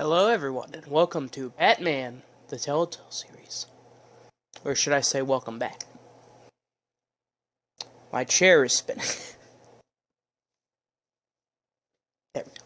Hello everyone, and welcome to Batman, the Telltale series. Or should I say welcome back? My chair is spinning. There we go.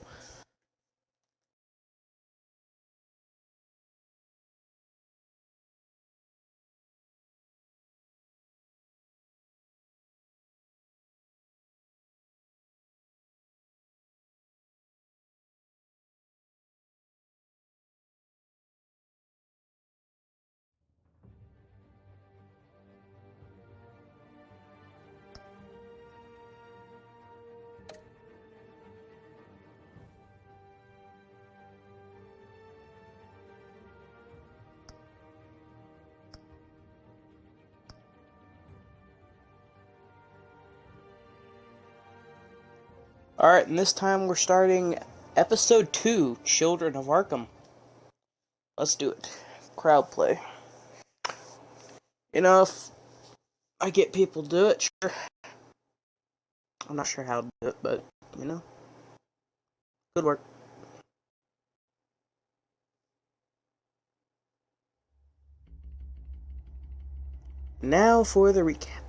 Alright, and this time we're starting episode 2, Children of Arkham. Let's do it. Crowd play. You know, if I get people to do it, sure. I'm not sure how to do it, but, you know. Good work. Now for the recap.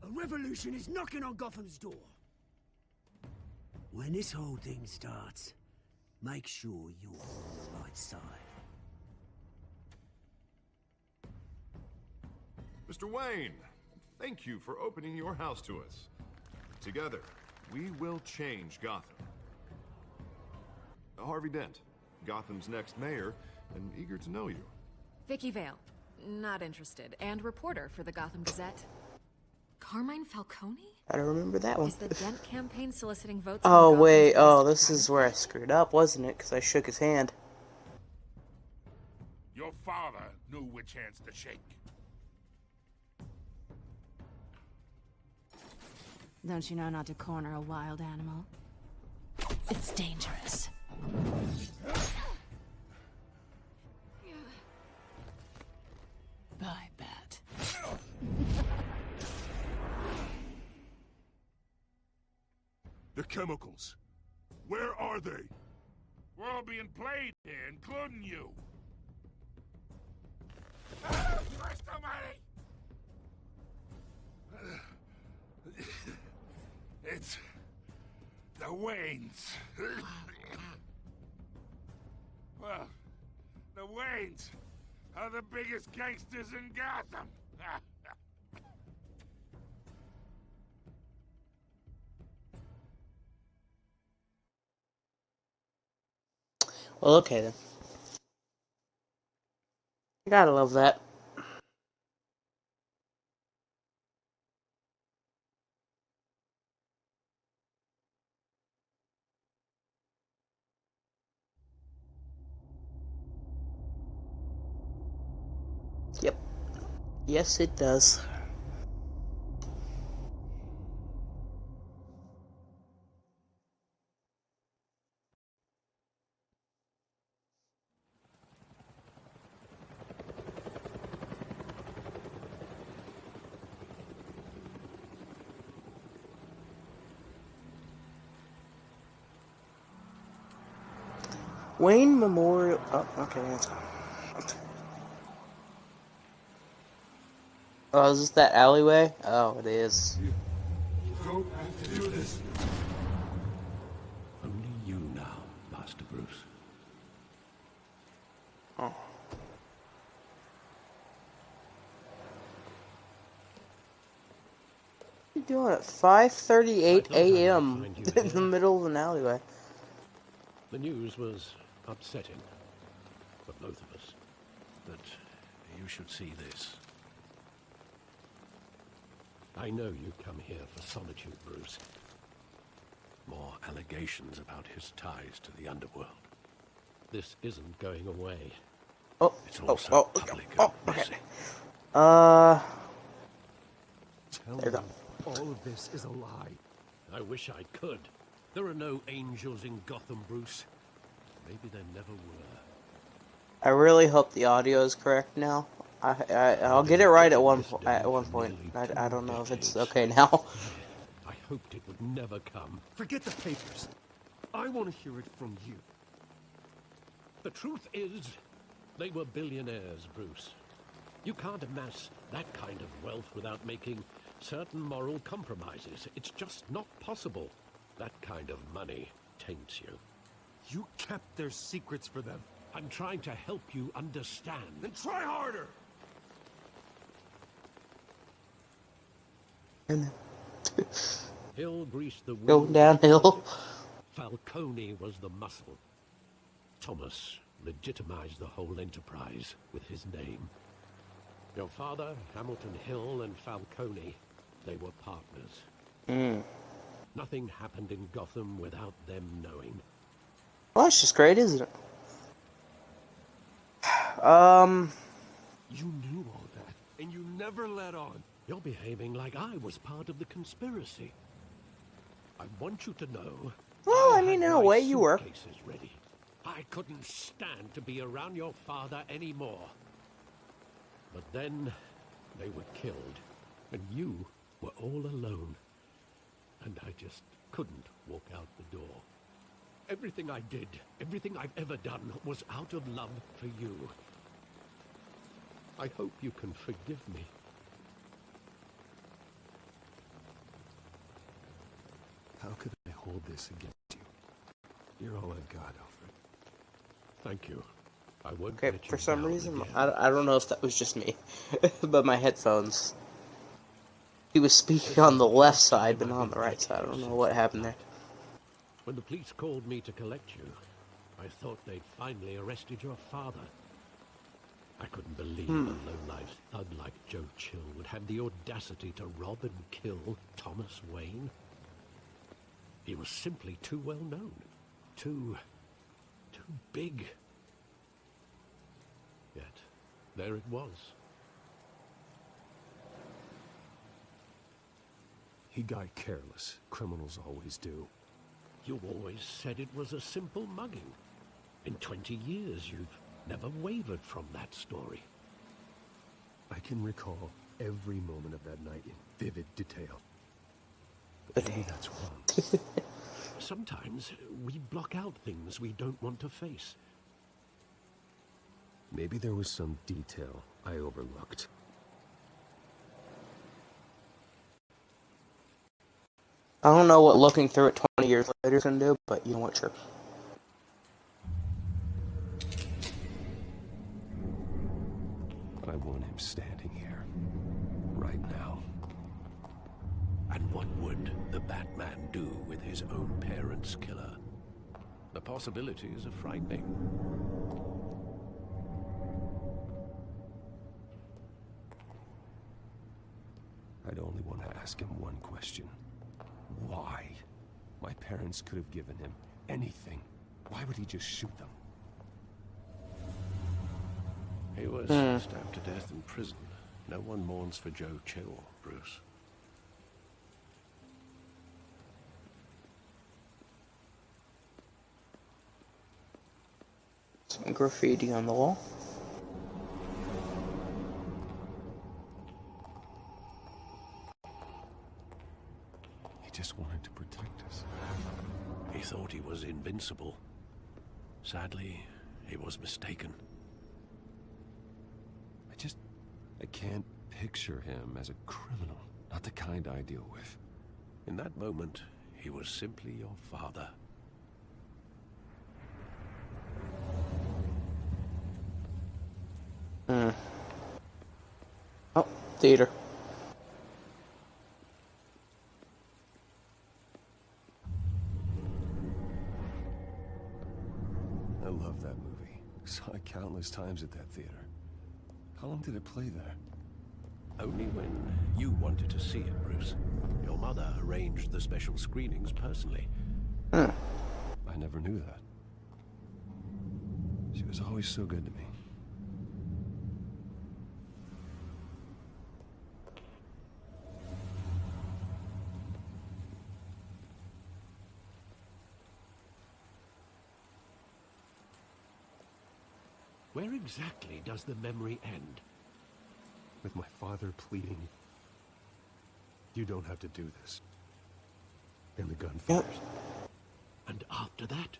A revolution is knocking on Gotham's door. When this whole thing starts, make sure you're on the right side. Mr. Wayne, thank you for opening your house to us. Together, we will change Gotham. Harvey Dent, Gotham's next mayor, and eager to know you. Vicky Vale, not interested, and reporter for the Gotham Gazette. Carmine Falcone? I don't remember that one. Is the Dent campaign soliciting votes? Oh, from wait. Gotham's Oh, biggest this is crime where I fight? screwed up, wasn't it? Because I shook his hand. Your father knew which hands to shake. Don't you know not to corner a wild animal? It's dangerous. Bye, Bat. The chemicals. Where are they? We're all being played here, including you. Christ almighty! It's the Waynes. Well, the Waynes are the biggest gangsters in Gotham. Well, okay then. You gotta love that. Yep. Yes, it does. Wayne Memorial. Oh, okay. That's... Oh, is this that alleyway? Oh, it is. Don't have to do this. Only you now, Master Bruce. Oh. What are you doing at 5:38 a.m. in the middle of an alleyway? The news was upsetting for both of us, but you should see this. I know you come here for solitude, Bruce. More allegations about his ties to the underworld. This isn't going away. Oh, It's oh, also oh, public oh, and okay. messy. Tell There you me all of this is a lie. I wish I could. There are no angels in Gotham, Bruce. Maybe there never were. I really hope the audio is correct now. I'll get it right at one point. I don't know if it's okay now. I hoped it would never come. Forget the papers. I want to hear it from you. The truth is, they were billionaires, Bruce. You can't amass that kind of wealth without making certain moral compromises. It's just not possible. That kind of money taints you. You kept their secrets for them. I'm trying to help you understand. Then try harder! And Hill greased the go wheels. downhill. Falcone was the muscle. Thomas legitimized the whole enterprise with his name. Your father, Hamilton Hill, and Falcone, they were partners. Nothing happened in Gotham without them knowing. Well, that's just great, isn't it? You knew all that, and you never let on. You're behaving like I was part of the conspiracy. I want you to know... Well, I had mean, in a my way, you were. suitcases ready. I couldn't stand to be around your father anymore. But then, they were killed, and you were all alone. And I just couldn't walk out the door. Everything I did, everything I've ever done, was out of love for you. I hope you can forgive me. How could I hold this against you? You're all I got, Alfred. Thank you. I won't Okay, let you for some down reason, again. I don't know if that was just me, but my headphones. He was speaking on the left side, but not on the right side. I don't know what happened there. When the police called me to collect you, I thought they'd finally arrested your father. I couldn't believe a low-life thug like Joe Chill would have the audacity to rob and kill Thomas Wayne. He was simply too well known. Too big. Yet, there it was. He got careless. Criminals always do. You always said it was a simple mugging. In 20 years, you've never wavered from that story. I can recall every moment of that night in vivid detail. But Maybe that's wrong. Sometimes we block out things we don't want to face. Maybe there was some detail I overlooked. I don't know what looking through it 20 years later is going to do, but you know what, sure. I want him standing here. Right now. And what would the Batman do with his own parents' killer? The possibilities are frightening. I'd only want to ask him one question. Why? My parents could have given him anything. Why would he just shoot them? He was stabbed to death in prison. No one mourns for Joe Chill, Bruce. Some graffiti on the wall. He just wanted to protect us. He thought he was invincible. Sadly, he was mistaken. I can't picture him as a criminal. Not the kind I deal with. In that moment, he was simply your father. Oh, theater. I love that movie. Saw it countless times at that theater. How long did it play there? Only when you wanted to see it, Bruce. Your mother arranged the special screenings personally. I never knew that. She was always so good to me. Where exactly does the memory end? With my father pleading, "You don't have to do this." and the gunfires. And after that,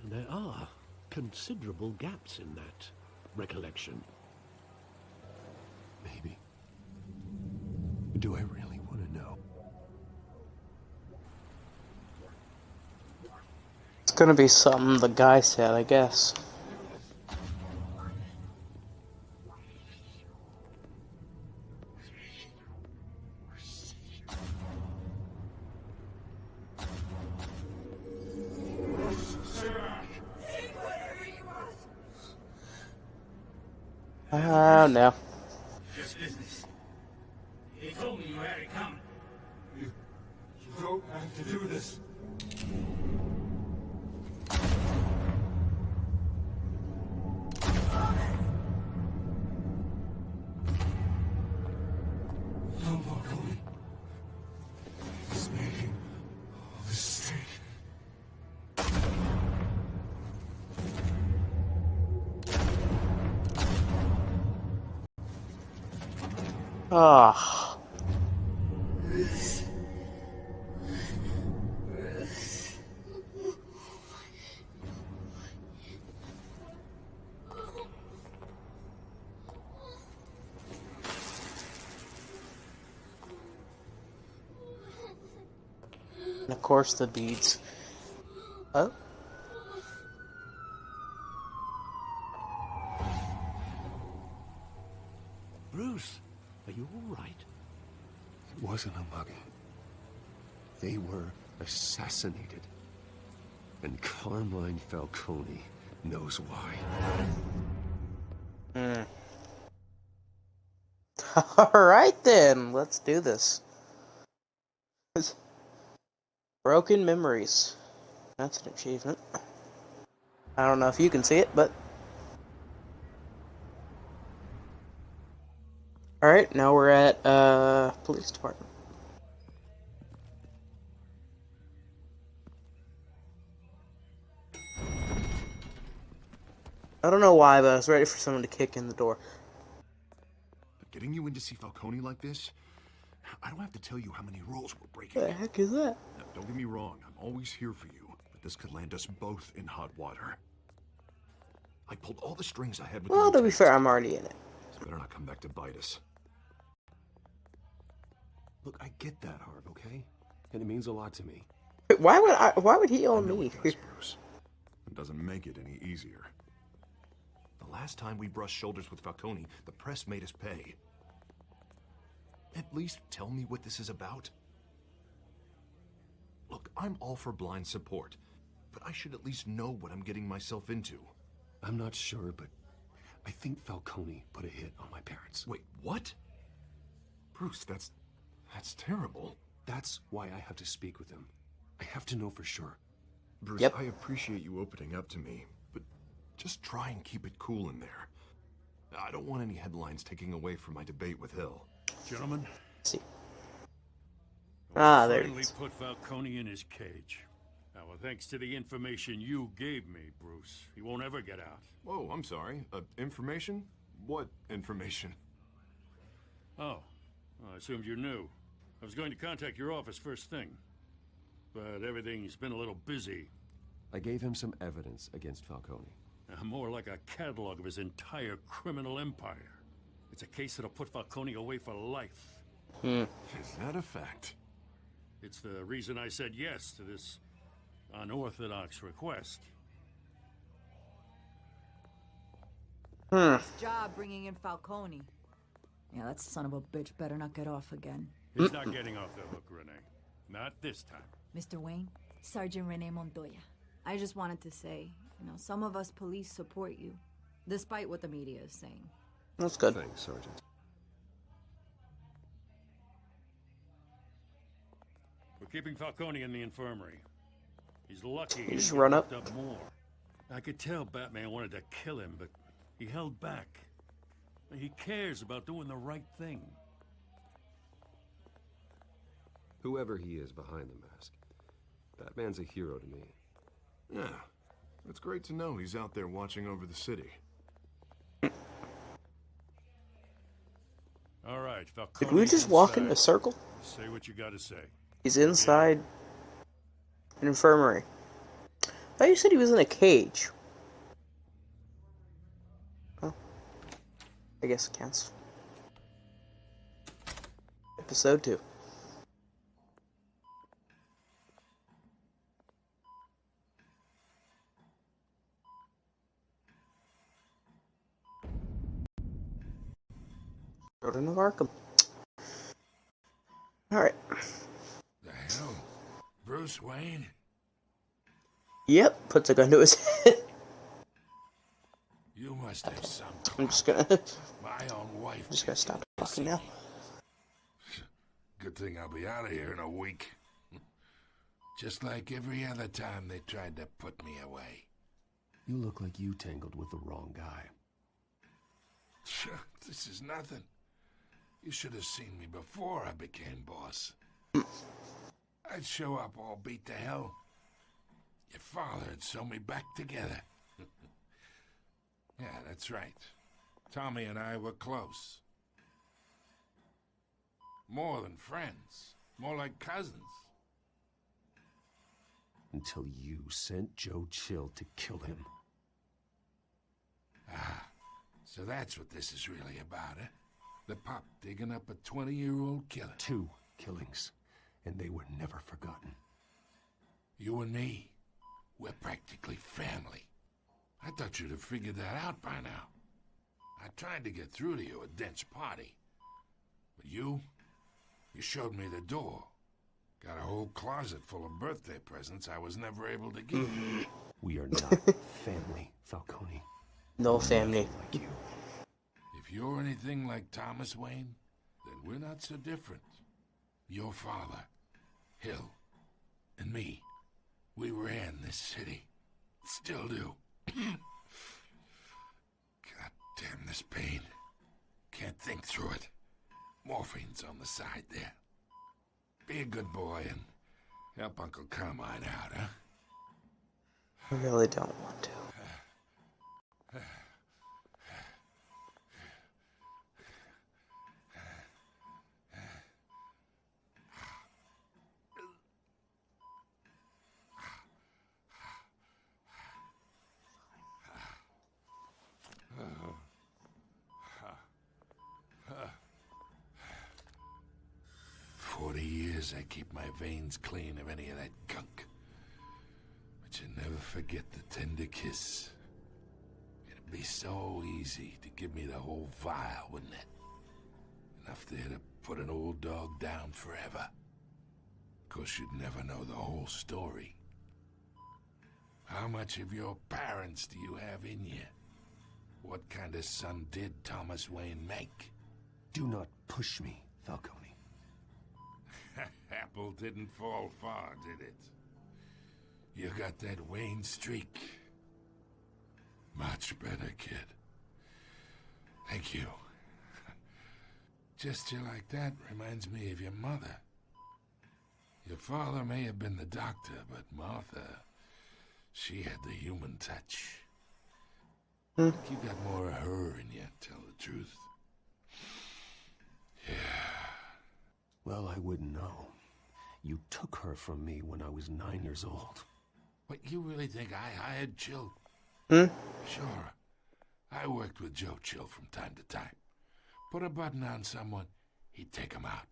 there are considerable gaps in that recollection. Maybe. Do I really want to know? It's gonna be something the guy said, I guess. No. This business. He told me you had it coming. You don't have to do this. No, Falcone. He's making a mistake. Ah. And of course the beads. Oh. Bruce, are you all right? It wasn't a mugging. They were assassinated. And Carmine Falcone knows why. Alright then, let's do this. Broken memories. That's an achievement. I don't know if you can see it, but... Alright, now we're at, police department. I don't know why, but I was ready for someone to kick in the door. Getting you in to see Falcone like this? I don't have to tell you how many rules we're breaking. What the heck is that? Now, don't get me wrong, I'm always here for you, but this could land us both in hot water. I pulled all the strings I had with Well, the to be fair, I'm already in it. This better not come back to bite us. Look, I get that, Harv, okay? And it means a lot to me. Wait, why would he own I know me? it does, Bruce. It doesn't make it any easier. The last time we brushed shoulders with Falcone, the press made us pay. At least tell me what this is about. Look, I'm all for blind support, but I should at least know what I'm getting myself into. I'm not sure, but I think Falcone put a hit on my parents. Wait, what? Bruce, that's terrible. That's why I have to speak with him. I have to know for sure. Bruce, Yep. I appreciate you opening up to me, but just try and keep it cool in there. I don't want any headlines taking away from my debate with Hill. Gentlemen, Let's see. Ah, there it finally is. put Falcone in his cage. Now, thanks to the information you gave me, Bruce, he won't ever get out. Whoa, I'm sorry. Information? What information? Oh, well, I assumed you knew. I was going to contact your office first thing, but everything's been a little busy. I gave him some evidence against Falcone. More like a catalog of his entire criminal empire. It's a case that'll put Falcone away for life. Is that a fact? It's the reason I said yes to this unorthodox request. Job bringing in Falcone. Yeah, that son of a bitch better not get off again. He's not getting off the hook, Renee. Not this time. Mr. Wayne, Sergeant Rene Montoya. I just wanted to say, some of us police support you, despite what the media is saying. That's good. Thanks, Sergeant. We're keeping Falcone in the infirmary. He's lucky You he just didn't run get up. locked more. I could tell Batman wanted to kill him, but he held back. He cares about doing the right thing. Whoever he is behind the mask, Batman's a hero to me. Yeah. It's great to know he's out there watching over the city. All right, Did we Falcone's just walk in a inside. circle? Say what you gotta say. He's inside an infirmary. I thought you said he was in a cage. Oh, I guess it counts. Episode 2. Children of Arkham. Alright. The hell? Bruce Wayne? Yep, puts a gun to his head. You must have some I'm just gonna my own wife. stop talking now. Good thing I'll be out of here in a week. Just like every other time they tried to put me away. You look like you tangled with the wrong guy. This is nothing. You should have seen me before I became boss. I'd show up all beat to hell. Your father'd sew me back together. Yeah, that's right. Tommy and I were close. More than friends. More like cousins. Until you sent Joe Chill to kill him. Ah, so that's what this is really about, eh? The pup digging up a 20-year-old killer. 2 killings, and they were never forgotten. You and me, we're practically family. I thought you'd have figured that out by now. I tried to get through to you at Dent's party. But you showed me the door. Got a whole closet full of birthday presents I was never able to give you. We are not family, Falcone. No family. Like you. If you're anything like Thomas Wayne, then we're not so different. Your father, Hill, and me, we ran this city. Still do. God damn this pain. Can't think through it. Morphine's on the side there. Be a good boy and help Uncle Carmine out, huh? I really don't want to. I keep my veins clean of any of that gunk. But you never forget the tender kiss. It'd be so easy to give me the whole vial, wouldn't it? Enough there to put an old dog down forever. Of course, you'd never know the whole story. How much of your parents do you have in you? What kind of son did Thomas Wayne make? Do not push me, Falcone. Apple didn't fall far, did it? You got that Wayne streak. Much better, kid. Thank you. Gesture like that reminds me of your mother. Your father may have been the doctor, but Martha, she had the human touch. You got more of her in you, tell the truth. Yeah. Well, I wouldn't know. You took her from me when I was 9 years old. What, you really think I hired Chill? Hmm? Sure. I worked with Joe Chill from time to time. Put a button on someone, he'd take him out.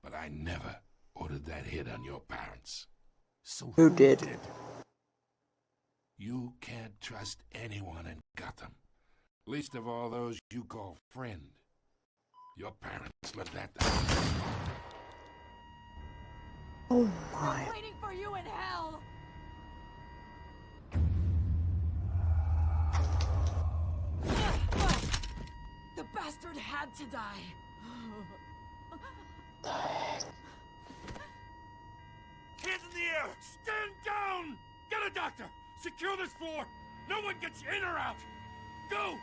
But I never ordered that hit on your parents. So Who did? You can't trust anyone in Gotham. Least of all those you call friend. Your parents let that down. Oh my. I'm waiting for you in hell! The bastard had to die. Hands in the air! Stand down! Get a doctor! Secure this floor! No one gets in or out! Go!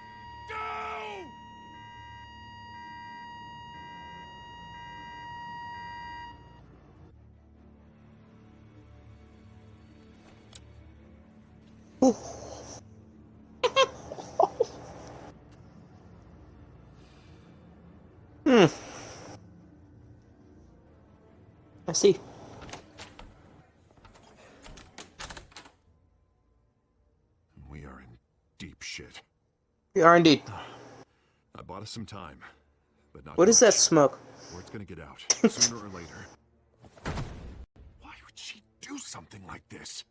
Go! Hmm. I see. We are in deep shit. We are indeed. I bought us some time, but not What is that much. smoke? Word's gonna get out, sooner or later. Why would she do something like this?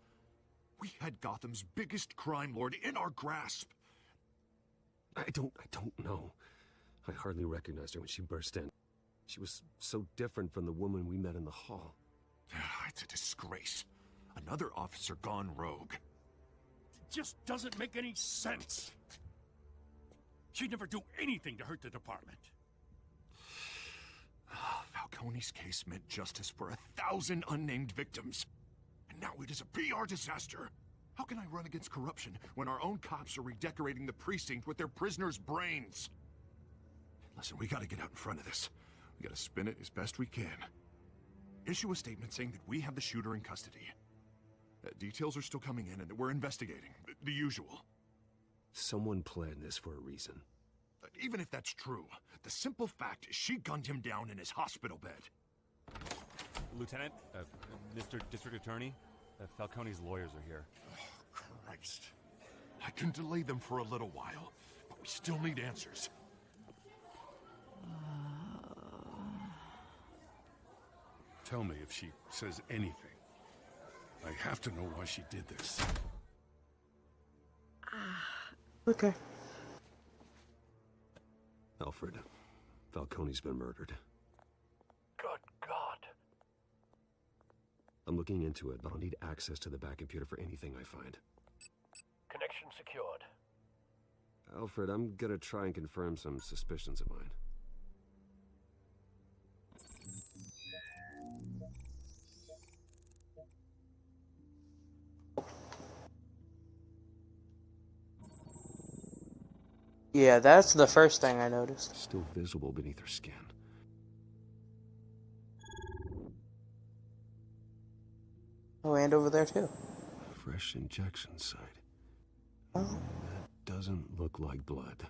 We had Gotham's biggest crime lord in our grasp. I don't know. I hardly recognized her when she burst in. She was so different from the woman we met in the hall. It's a disgrace. Another officer gone rogue. It just doesn't make any sense. She'd never do anything to hurt the department. Falcone's case meant justice for 1,000 unnamed victims. And now it is a PR disaster. How can I run against corruption when our own cops are redecorating the precinct with their prisoners' brains? Listen, we gotta get out in front of this. We gotta spin it as best we can. Issue a statement saying that we have the shooter in custody. Details are still coming in and that we're investigating. The usual. Someone planned this for a reason. Even if that's true, the simple fact is she gunned him down in his hospital bed. Lieutenant, Mr. District Attorney, Falcone's lawyers are here. Oh, Christ. I can delay them for a little while, but we still need answers. Tell me if she says anything. I have to know why she did this. Okay. Alfred, Falcone's been murdered. Good God. I'm looking into it, but I'll need access to the back computer for anything I find. Connection secured. Alfred, I'm gonna try and confirm some suspicions of mine. Yeah, that's the first thing I noticed. Still visible beneath her skin. Oh, and over there too. Fresh injection site. Oh. That doesn't look like blood.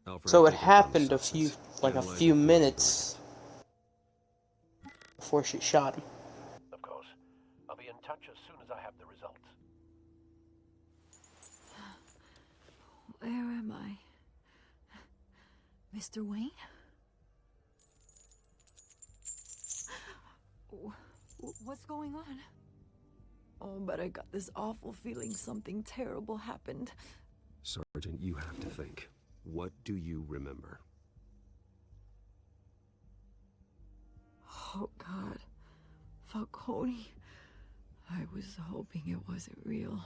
Alfred, So I it think I found the happened a substance. few Analyze the minutes before she shot him. Of course. I'll be in touch as soon as I have the results. Where am I? Mr. Wayne? What's going on? Oh, but I got this awful feeling something terrible happened. Sergeant, you have to think. What do you remember? Oh, God. Falcone. I was hoping it wasn't real.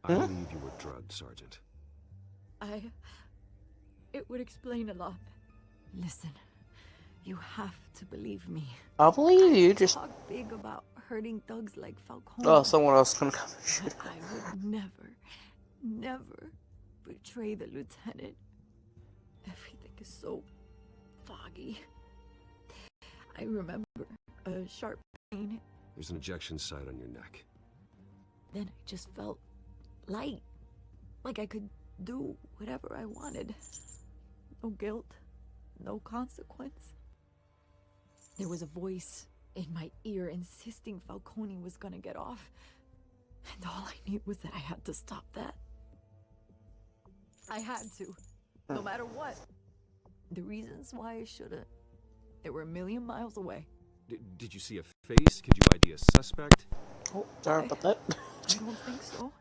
I believe you were drugged, Sergeant. It would explain a lot. Listen, you have to believe me. I'll believe you, just... Talk big about hurting thugs like Falcone. Oh, someone else can come and shoot. I would never betray the lieutenant. Everything is so foggy. I remember a sharp pain. There's an ejection site on your neck. Then I just felt light. Like I could do whatever I wanted. No guilt, no consequence. There was a voice in my ear insisting Falcone was gonna get off. And all I knew was that I had to stop that. I had to, no matter what. The reasons why I shouldn't, they were a million miles away. Did you see a face? Could you ID a suspect? Oh, sorry about that. I don't think so.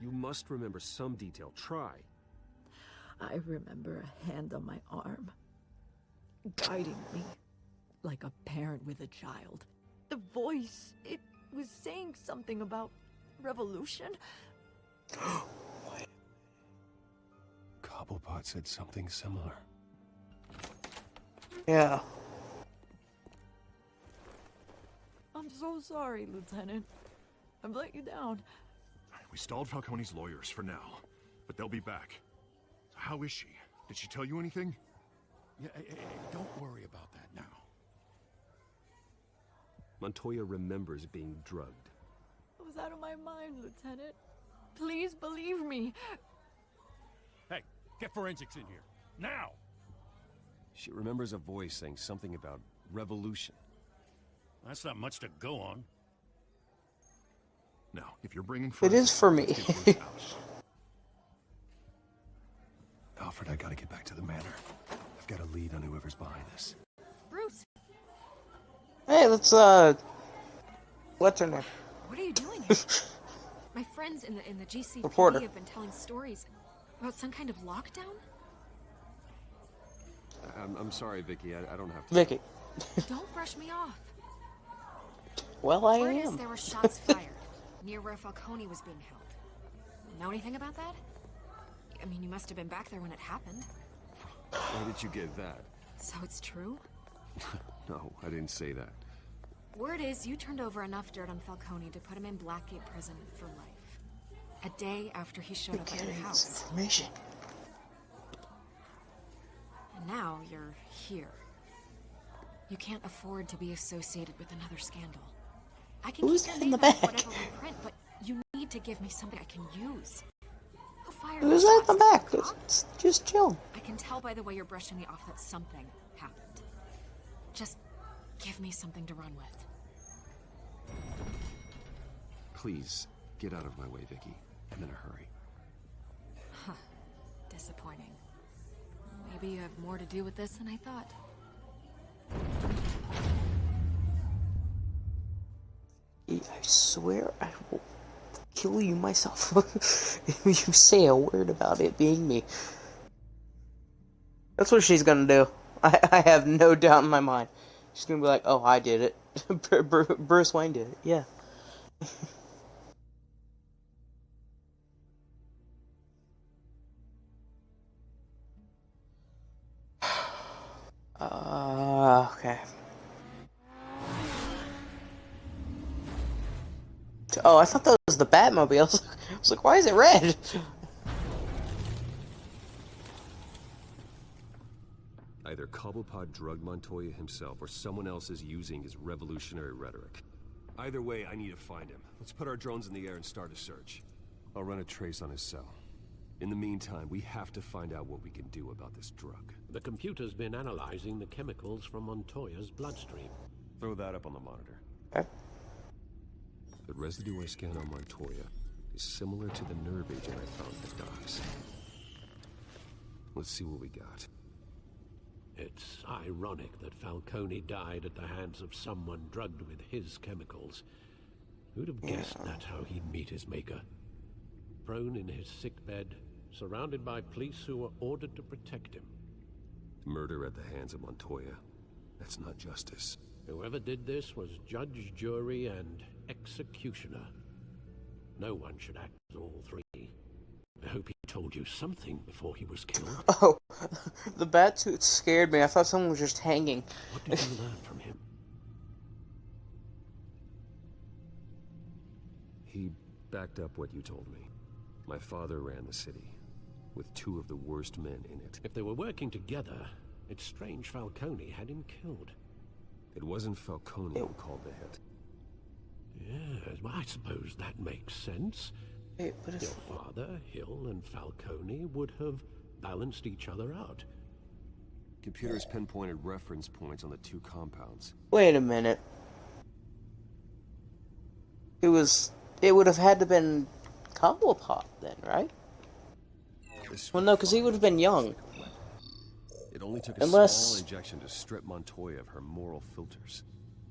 You must remember some detail. Try. I remember a hand on my arm, guiding me, like a parent with a child. The voice, it was saying something about revolution. Cobblepot said something similar. Yeah. I'm so sorry, Lieutenant. I've let you down. We stalled Falcone's lawyers for now, but they'll be back. How is she? Did she tell you anything? Yeah, hey, don't worry about that now. Montoya remembers being drugged. I was out of my mind, Lieutenant. Please believe me. Hey, get forensics in here. Now! She remembers a voice saying something about revolution. That's not much to go on. Now, if you're bringing It forensics, is for me. let's get Bruce out. Alfred, I gotta get back to the manor. I've got a lead on whoever's behind this. Bruce, Hey, let's what's her name? what are you doing here? My friends in the GCPD Reporter. have been telling stories about some kind of lockdown. I'm sorry, Vicky. I don't have to. Vicky. Don't brush me off. Well, I Word is am. there were shots fired near where Falcone was being held. Know anything about that? I mean, you must have been back there when it happened. Where did you get that? So it's true? No, I didn't say that. Word is you turned over enough dirt on Falcone to put him in Blackgate prison for life. A day after he showed up at your house. Information. And now you're here. You can't afford to be associated with another scandal. I can Who's keep that your in the name out of back? whatever we print, but you need to give me something I can use. Who fired Who's the that in the shots? back? Cops? It's just chill. I can tell by the way you're brushing me off that something happened. Just give me something to run with. Please, get out of my way, Vicky. I'm in a hurry. Huh. Disappointing. Maybe you have more to do with this than I thought. I swear I will kill you myself if you say a word about it being me. That's what she's gonna do. I have no doubt in my mind. She's gonna be like, oh, I did it. Bruce Wayne did it. Yeah. Okay. Oh, I thought that was the Batmobile. I was like, why is it red? Either Cobblepot drugged Montoya himself, or someone else is using his revolutionary rhetoric. Either way, I need to find him. Let's put our drones in the air and start a search. I'll run a trace on his cell. In the meantime, we have to find out what we can do about this drug. The computer's been analyzing the chemicals from Montoya's bloodstream. Throw that up on the monitor. Okay. The residue I scanned on Montoya is similar to the nerve agent I found at the docks. Let's see what we got. It's ironic that Falcone died at the hands of someone drugged with his chemicals. Who'd have guessed that's how he'd meet his maker? Prone in his sickbed, surrounded by police who were ordered to protect him. Murder at the hands of Montoya. That's not justice. Whoever did this was judge, jury, and executioner. No one should act as all three. I hope he told you something before he was killed. Oh, the Batsuit scared me. I thought someone was just hanging. What did you learn from him? He backed up what you told me. My father ran the city, with two of the worst men in it. If they were working together, it's strange Falcone had him killed. It wasn't Falcone who called the hit. Yes, well, I suppose that makes sense. Wait, what if... Your father, Hill, and Falcone would have balanced each other out. Computers pinpointed reference points on the two compounds. Wait a minute. It would have had to been Cobblepot then, right? Well, no, because he would have been young. It only took a Unless... small injection to strip Montoya of her moral filters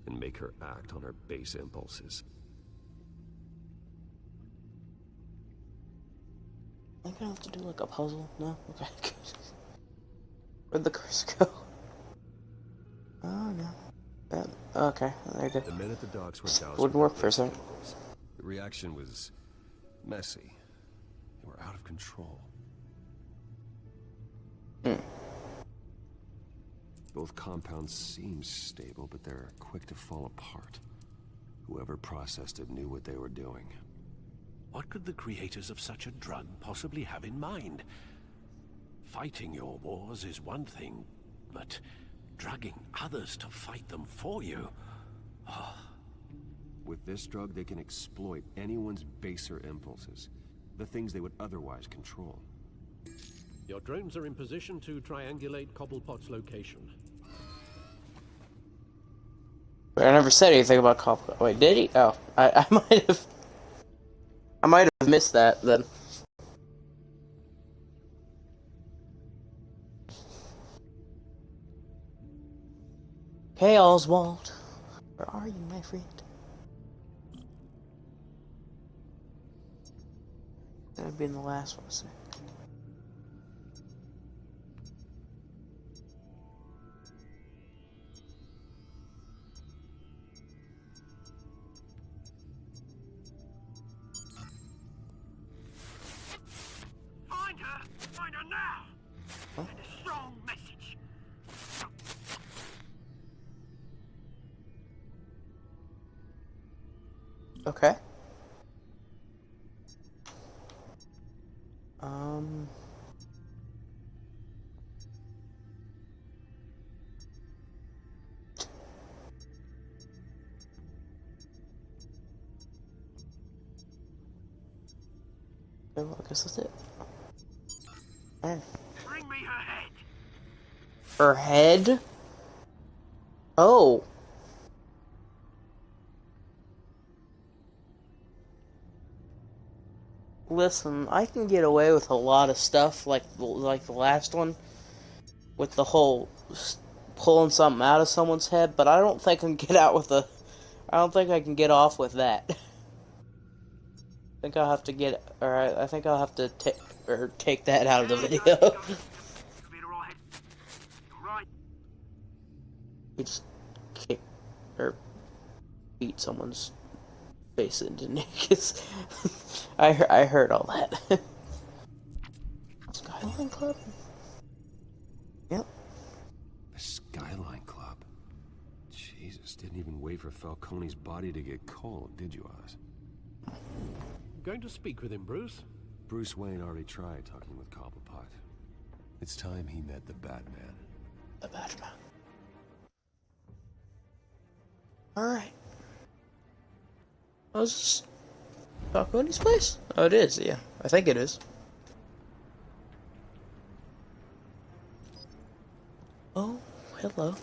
and make her act on her base impulses. I'm gonna have to do like a puzzle. No? Okay. Where'd the cursor go? Oh no. Okay, there you go. The men at the docks were doused Wouldn't work for a second. The reaction was messy. They were out of control. Both compounds seem stable, but they're quick to fall apart. Whoever processed it knew what they were doing. What could the creators of such a drug possibly have in mind? Fighting your wars is one thing, but drugging others to fight them for you... Oh. With this drug, they can exploit anyone's baser impulses, the things they would otherwise control. Your drones are in position to triangulate Cobblepot's location. I never said anything about Cobblepot. Wait, did he? Oh, I might have missed that then. Hey, Oswald. Where are you, my friend? That'd been the last one, so. Find her! Find her now! Send a strong message. Okay. Well, I guess that's it. Man. Bring me her head. Her head? Oh. Listen, I can get away with a lot of stuff like the last one, with the whole pulling something out of someone's head, but I don't think I can get out with the. I don't think I can get off with that. I think I'll have to get. Alright, I think I'll have to take that out of the video. You just kick or beat someone's face into naked. I heard all that. Skyline Club? Yep. The Skyline Club? Jesus, didn't even wait for Falcone's body to get cold, did you, Oz? Going to speak with him, Bruce? Bruce Wayne already tried talking with Cobblepot. It's time he met the Batman. The Batman. Alright. Oh, is this Falcone's place? Oh, it is, yeah. I think it is. Oh, hello.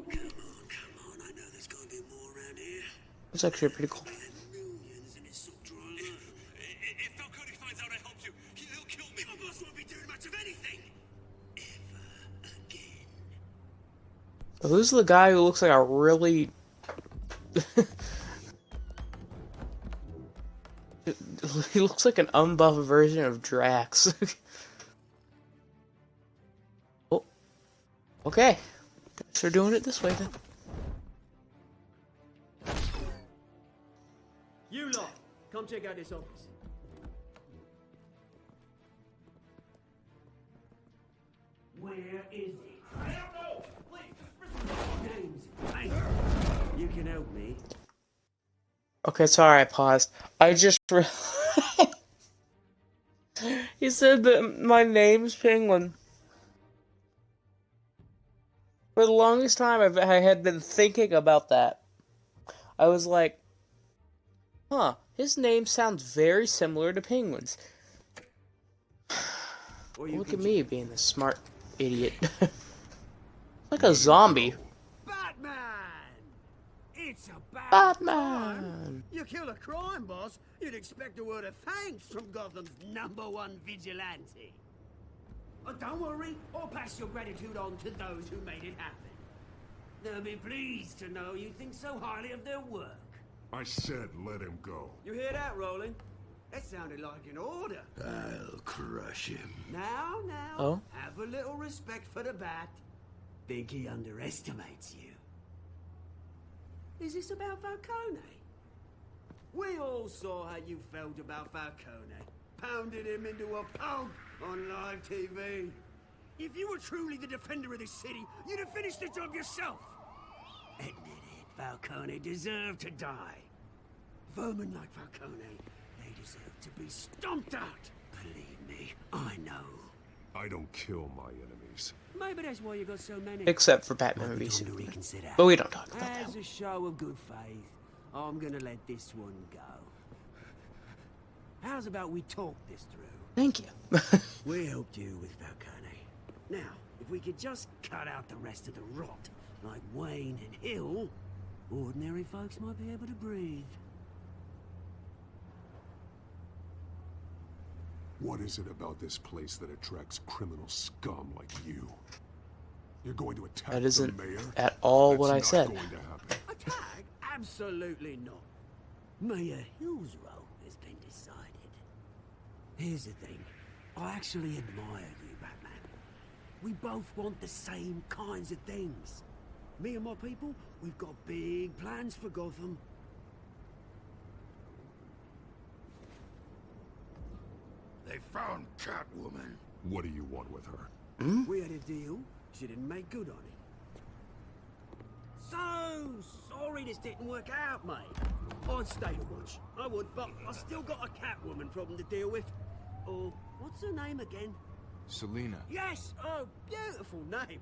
Come on, I know there's gonna be more around here. It's actually pretty cool. Millions and it's so dry. If Falcone finds out I helped you, he'll kill me. My boss won't be doing much of anything. Ever again. Who's the guy who looks like a really... He looks like an unbuffed version of Drax. Oh. Okay. Thanks for doing it this way then. You lot, come check out this office. Where is it? I don't know! Please, names. Hey, you can help me. Okay, sorry, I paused. I just He said that my name's Penguin. For the longest time, I had been thinking about that. I was like, huh, his name sounds very similar to Penguin's. Look at me being the smart idiot. Like a zombie. Batman! It's about Batman! You kill a crime boss, you'd expect a word of thanks from Gotham's #1 vigilante. Oh, don't worry, I'll pass your gratitude on to those who made it happen. They'll be pleased to know you think so highly of their work. I said let him go. You hear that, Roland? That sounded like an order. I'll crush him. Now, Oh? have a little respect for the Bat. Think he underestimates you. Is this about Falcone? We all saw how you felt about Falcone. Pounded him into a pulp on live TV. If you were truly the defender of this city, you'd have finished the job yourself. Admit it, Falcone deserved to die. Vermin like Falcone, they deserve to be stomped out. Believe me, I know. I don't kill my enemies. Maybe that's why you got so many. Except for Batman v Maybe time to Superman. reconsider. But we don't talk about that. As a show of good faith, I'm gonna let this one go. How's about we talk this through? Thank you. We helped you with Falcone. Now, if we could just cut out the rest of the rot, like Wayne and Hill, ordinary folks might be able to breathe. What is it about this place that attracts criminal scum like you? You're going to attack That isn't the mayor? at all what I That's said. not going to happen. Attack? Absolutely not. Mayor Hill's role has been decided. Here's the thing. I actually admire you, Batman. We both want the same kinds of things. Me and my people, we've got big plans for Gotham. They found Catwoman. What do you want with her? We had a deal. She didn't make good on it. So sorry this didn't work out, mate. I'd stay to watch. I would, but I still got a Catwoman problem to deal with. Oh, what's her name again? Selina. Yes! Oh, beautiful name.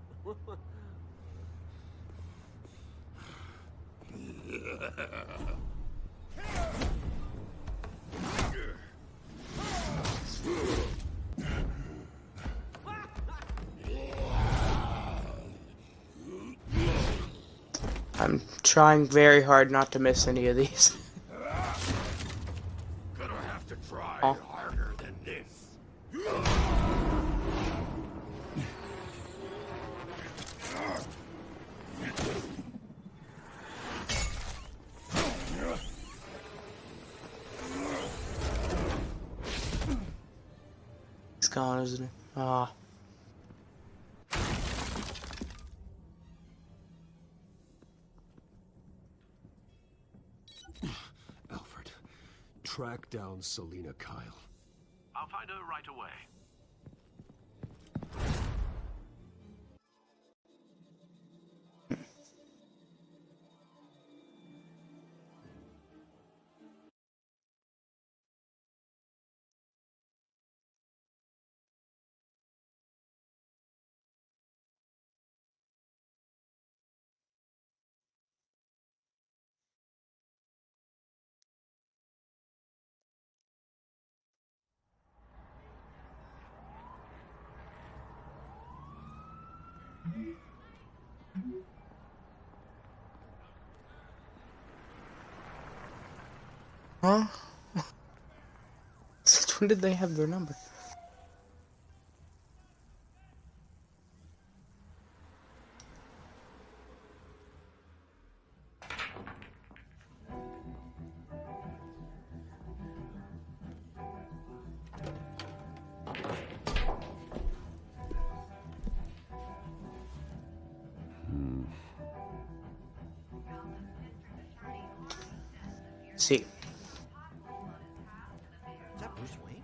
I'm trying very hard not to miss any of these. Gonna have to try Oh. harder than this. It's gone, isn't it? Ah. Alfred, track down Selina Kyle. I'll find her right away. Huh? Since when did they have their number? See. Is that Bruce Wayne?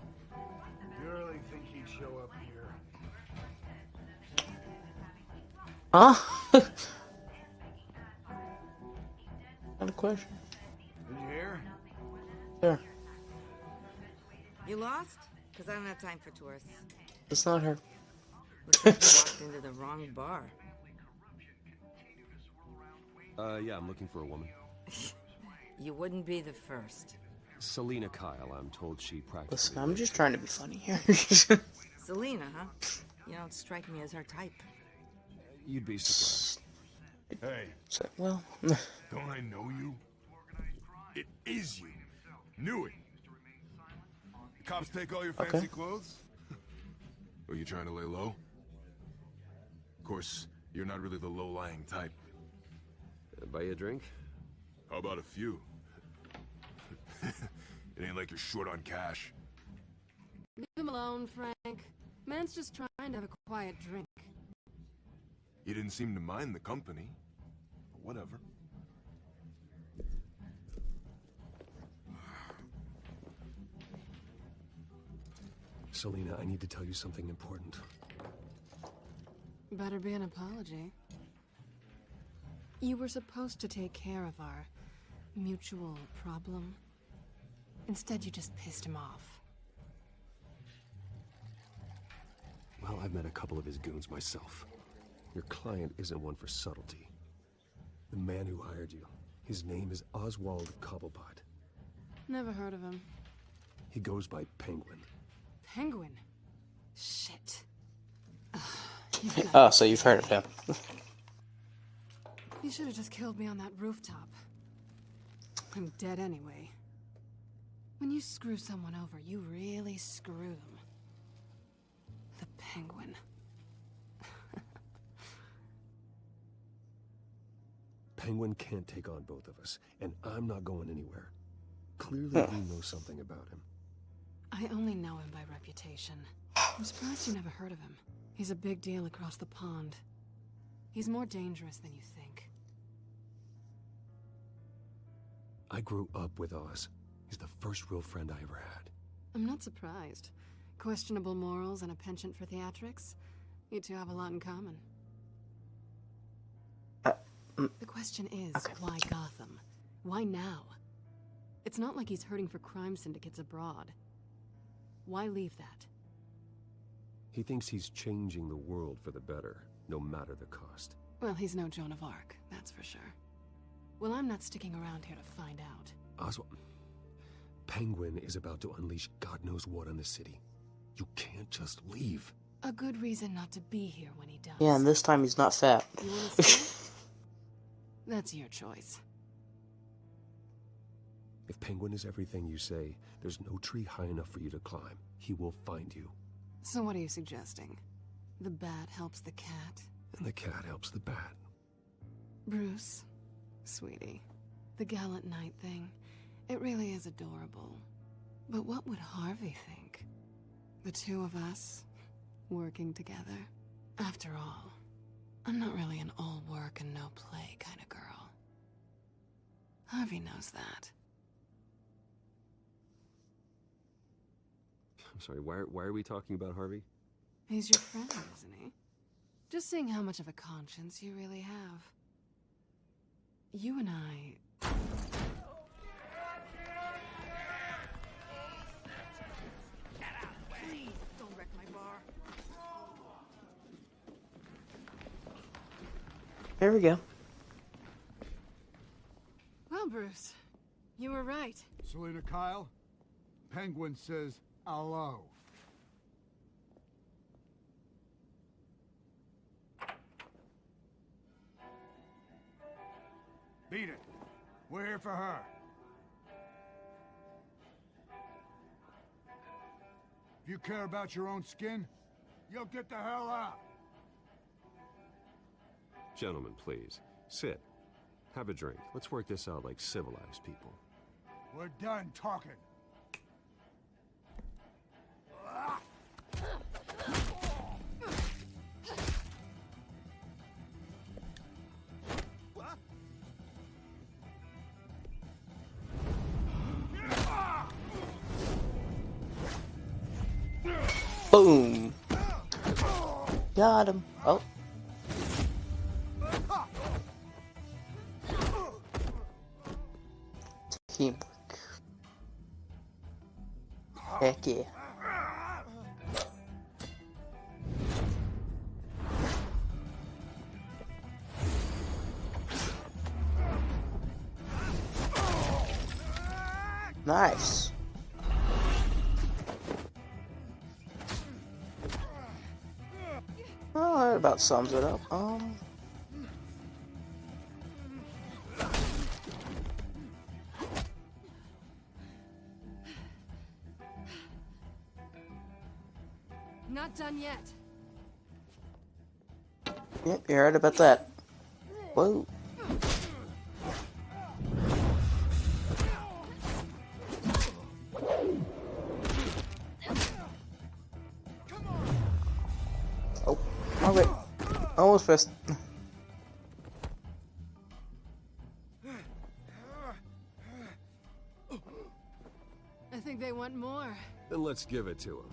You really think he'd show up here? Huh? Not a question. Did you hear? There. You lost? Because I don't have time for tourists. It's not her. Looks like you walked into the wrong bar. Yeah, I'm looking for a woman. You wouldn't be the first. Selina Kyle, I'm told she practically... Listen, I'm just trying to be funny here. Selena, huh? You don't strike me as her type. You'd be surprised. Hey, So, well, don't I know you? It is you. Knew it. The cops take all your fancy Okay. clothes? Are you trying to lay low? Of course, you're not really the low-lying type. Buy you a drink? How about a few? It ain't like you're short on cash. Leave him alone, Frank. Man's just trying to have a quiet drink. You didn't seem to mind the company. But whatever. Selina, I need to tell you something important. Better be an apology. You were supposed to take care of our mutual problem. Instead, you just pissed him off. Well, I've met a couple of his goons myself. Your client isn't one for subtlety. The man who hired you, His name is Oswald Cobblepot. Never heard of him. He goes by Penguin. Penguin? Shit. Oh, so you've heard of him. You should have just killed me on that rooftop. I'm dead anyway. When you screw someone over, you really screw them. The Penguin. Penguin can't take on both of us, and I'm not going anywhere. Clearly, you know something about him. I only know him by reputation. I'm surprised you never heard of him. He's a big deal across the pond. He's more dangerous than you think. I grew up with Oz. He's the first real friend I ever had. I'm not surprised. Questionable morals and a penchant for theatrics. You two have a lot in common. The question is, why Gotham? Why now? It's not like he's hurting for crime syndicates abroad. Why leave that? He thinks he's changing the world for the better, no matter the cost. Well, he's no Joan of Arc, that's for sure. Well, I'm not sticking around here to find out. Oswald, Penguin is about to unleash God knows what on the city. You can't just leave. A good reason not to be here when he does. Yeah, and this time he's not fat. You wanna stay? That's your choice. If Penguin is everything you say, there's no tree high enough for you to climb. He will find you. So what are you suggesting? The bat helps the cat? And the cat helps the bat. Bruce, sweetie, the gallant knight thing, it really is adorable. But what would Harvey think? The two of us, working together? After all, I'm not really an all work and no play kind of girl. Harvey knows that. I'm sorry, why are we talking about Harvey? He's your friend, isn't he? Just seeing how much of a conscience you really have. You and I... Please, don't wreck my bar. There we go. Well, Bruce, you were right. Selena Kyle, Penguin says hello. Beat it. We're here for her. If you care about your own skin, you'll get the hell out. Gentlemen, please. Sit. Have a drink. Let's work this out like civilized people. We're done talking. Boom. Got him. Oh. Teamwork. Heck yeah. Nice. Oh, that about sums it up. Not done yet. Yep, you're right about that. Whoa. Oh, okay. Almost pressed. I think they want more. Then let's give it to him.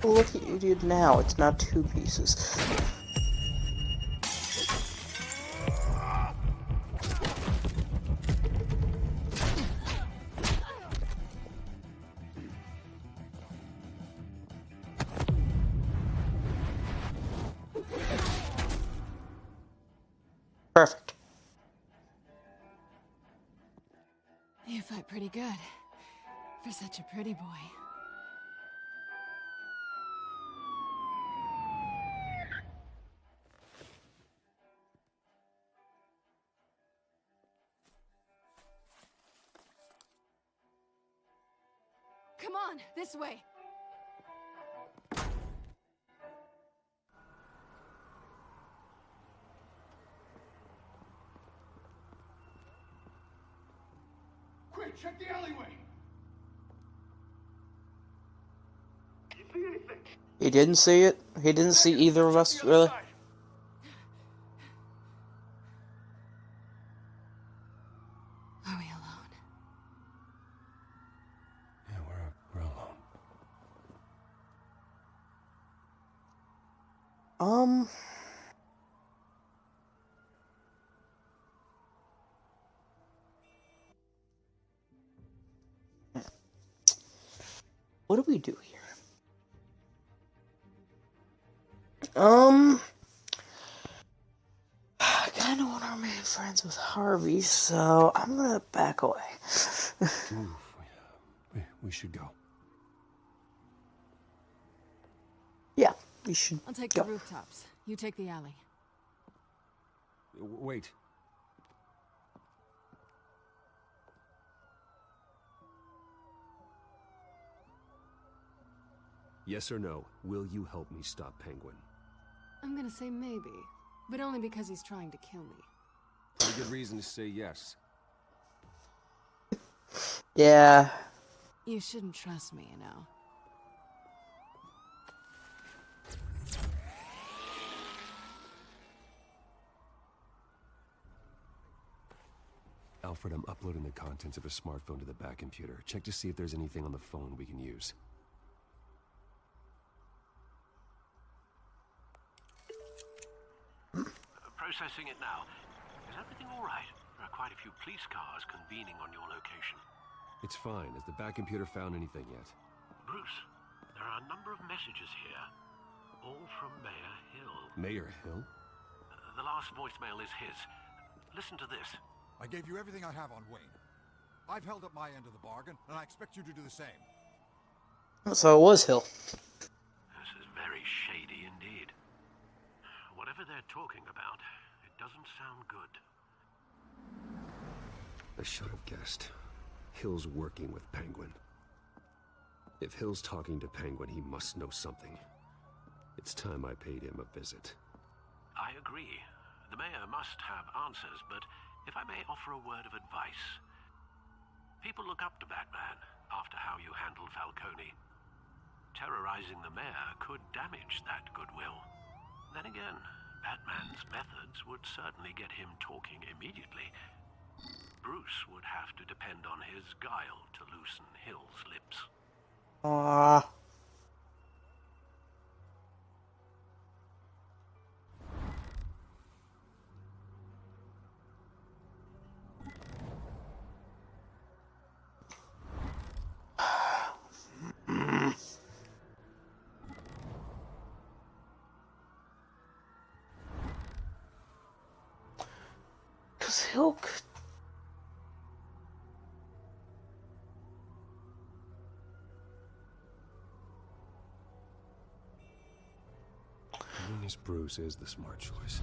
Look at you did now. It's now two pieces. pretty good. For such a pretty boy. Come on, this way. Quick, check the alleyway. You see anything? He didn't see it. He didn't see either of us, really. Are we alone? Yeah, we're alone. What do we do here? I kinda wanna remain friends with Harvey, so I'm gonna back away. We should go. Yeah, we should I'll take go. the rooftops. You take the alley. Wait. Yes or no, will you help me stop Penguin? I'm gonna say maybe, but only because he's trying to kill me. Pretty good reason to say yes. Yeah. You shouldn't trust me, you know. Alfred, I'm uploading the contents of a smartphone to the back computer. Check to see if there's anything on the phone we can use. Processing it now. Is everything all right? There are quite a few police cars convening on your location. It's fine. Has the back computer found anything yet? Bruce, there are a number of messages here. All from Mayor Hill. Mayor Hill? The last voicemail is his. Listen to this. I gave you everything I have on Wayne. I've held up my end of the bargain, and I expect you to do the same. So it was Hill. This is very shady indeed. Whatever they're talking about, it doesn't sound good. I should have guessed. Hill's working with Penguin. If Hill's talking to Penguin, he must know something. It's time I paid him a visit. I agree. The mayor must have answers, but if I may offer a word of advice. People look up to Batman after how you handled Falcone. Terrorizing the mayor could damage that goodwill. Then again, Batman's methods would certainly get him talking immediately. Bruce would have to depend on his guile to loosen Hill's lips. Aww. Cause Hill could... I guess Bruce is the smart choice.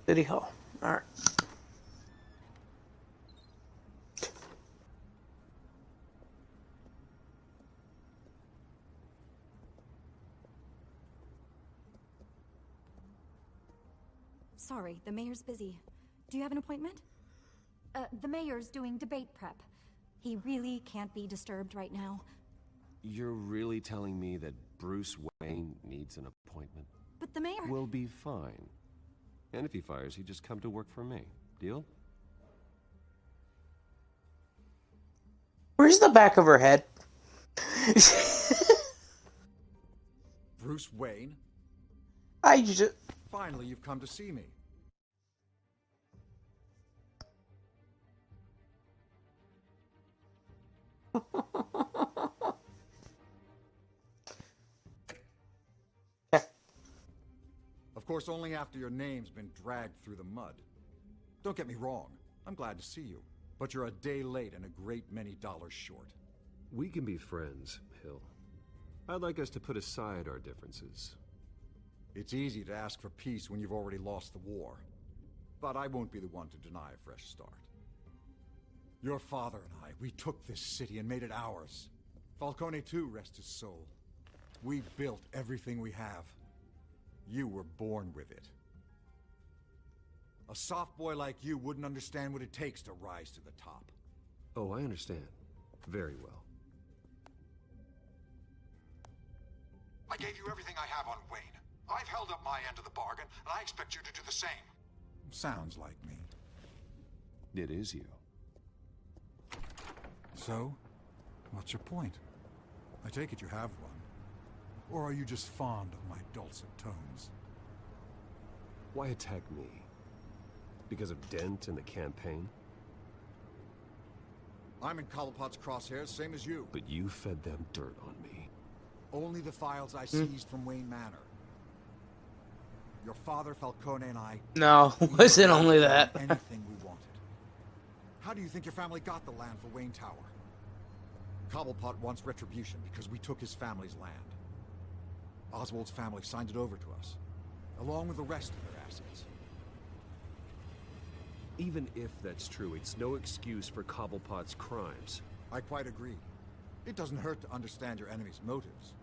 City Hall. Alright. Sorry, the mayor's busy. Do you have an appointment? The mayor's doing debate prep. He really can't be disturbed right now. You're really telling me that Bruce Wayne needs an appointment? But the mayor... We'll be fine. And if he fires, he'd just come to work for me. Deal? Where's the back of her head? Bruce Wayne? I just... Finally, you've come to see me. Of course, only after your name's been dragged through the mud. Don't get me wrong, I'm glad to see you. But you're a day late and a great many dollars short. We can be friends, Hill. I'd like us to put aside our differences. It's easy to ask for peace when you've already lost the war. But I won't be the one to deny a fresh start. Your father and I, we took this city and made it ours. Falcone too, rest his soul. We built everything we have. You were born with it. A soft boy like you wouldn't understand what it takes to rise to the top. Oh, I understand. Very well. I gave you everything I have on Wayne. I've held up my end of the bargain, and I expect you to do the same. Sounds like me. It is you. So, what's your point? I take it you have one. Or are you just fond of my dulcet tones? Why attack me? Because of Dent and the campaign? I'm in Cobblepot's crosshairs, same as you. But you fed them dirt on me. Only the files I seized from Wayne Manor. Your father, Falcone, and I... No, wasn't only that. Anything we wanted. How do you think your family got the land for Wayne Tower? Cobblepot wants retribution because we took his family's land. Oswald's family signed it over to us, along with the rest of their assets. Even if that's true, it's no excuse for Cobblepot's crimes. I quite agree. It doesn't hurt to understand your enemy's motives.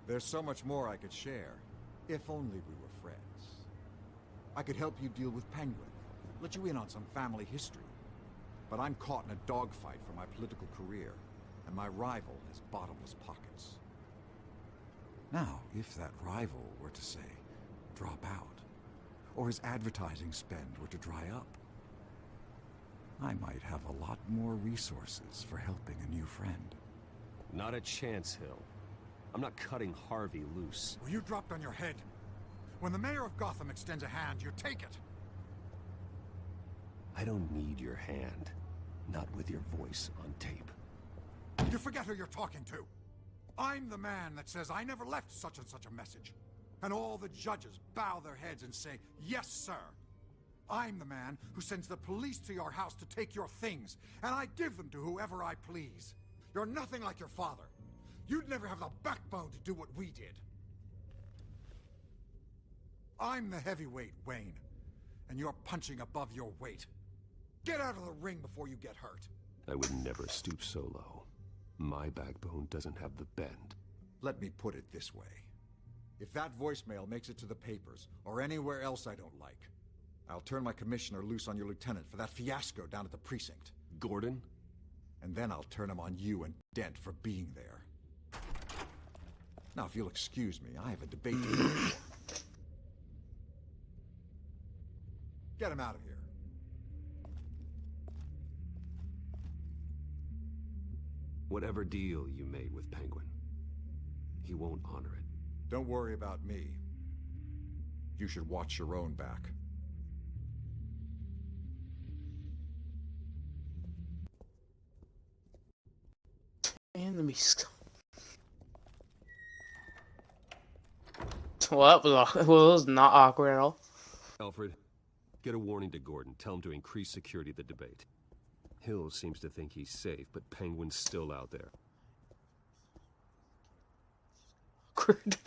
There's so much more I could share, if only we were friends. I could help you deal with Penguin, let you in on some family history. But I'm caught in a dogfight for my political career, and my rival has bottomless pockets. Now, if that rival were to say, drop out, or his advertising spend were to dry up, I might have a lot more resources for helping a new friend. Not a chance, Hill. I'm not cutting Harvey loose. Well, you dropped on your head. When the mayor of Gotham extends a hand, you take it. I don't need your hand. Not with your voice on tape. You forget who you're talking to. I'm the man that says I never left such and such a message. And all the judges bow their heads and say, yes, sir. I'm the man who sends the police to your house to take your things, and I give them to whoever I please. You're nothing like your father. You'd never have the backbone to do what we did. I'm the heavyweight, Wayne, and you're punching above your weight. Get out of the ring before you get hurt. I would never stoop so low. My backbone doesn't have the bend. Let me put it this way. If that voicemail makes it to the papers, or anywhere else I don't like, I'll turn my commissioner loose on your lieutenant for that fiasco down at the precinct. Gordon? And then I'll turn him on you and Dent for being there. Now, if you'll excuse me, I have a debate to go for. Get him out of here. Whatever deal you made with Penguin, he won't honor it. Don't worry about me. You should watch your own back. Enemies. Well, that was not awkward at all. Alfred, get a warning to Gordon. Tell him to increase security at the debate. Hill seems to think he's safe, but Penguin's still out there. Awkward.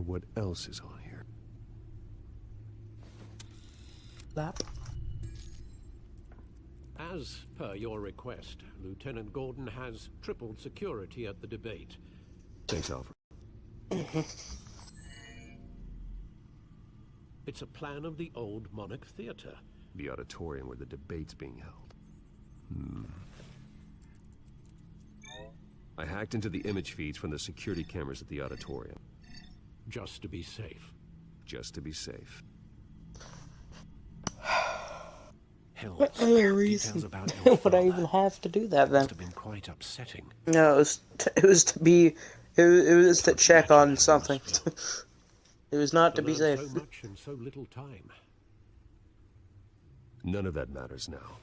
what else is on here. Lap. As per your request, Lieutenant Gordon has tripled security at the debate. Thanks, Alfred. It's a plan of the old Monarch Theater. The auditorium where the debate's being held. I hacked into the image feeds from the security cameras at the auditorium. Just to be safe. Just to be safe. What other reason would I even have to do that then? Must have been quite upsetting. No, it was to check on something. It was not to be safe. So much in so little time. None of that matters now.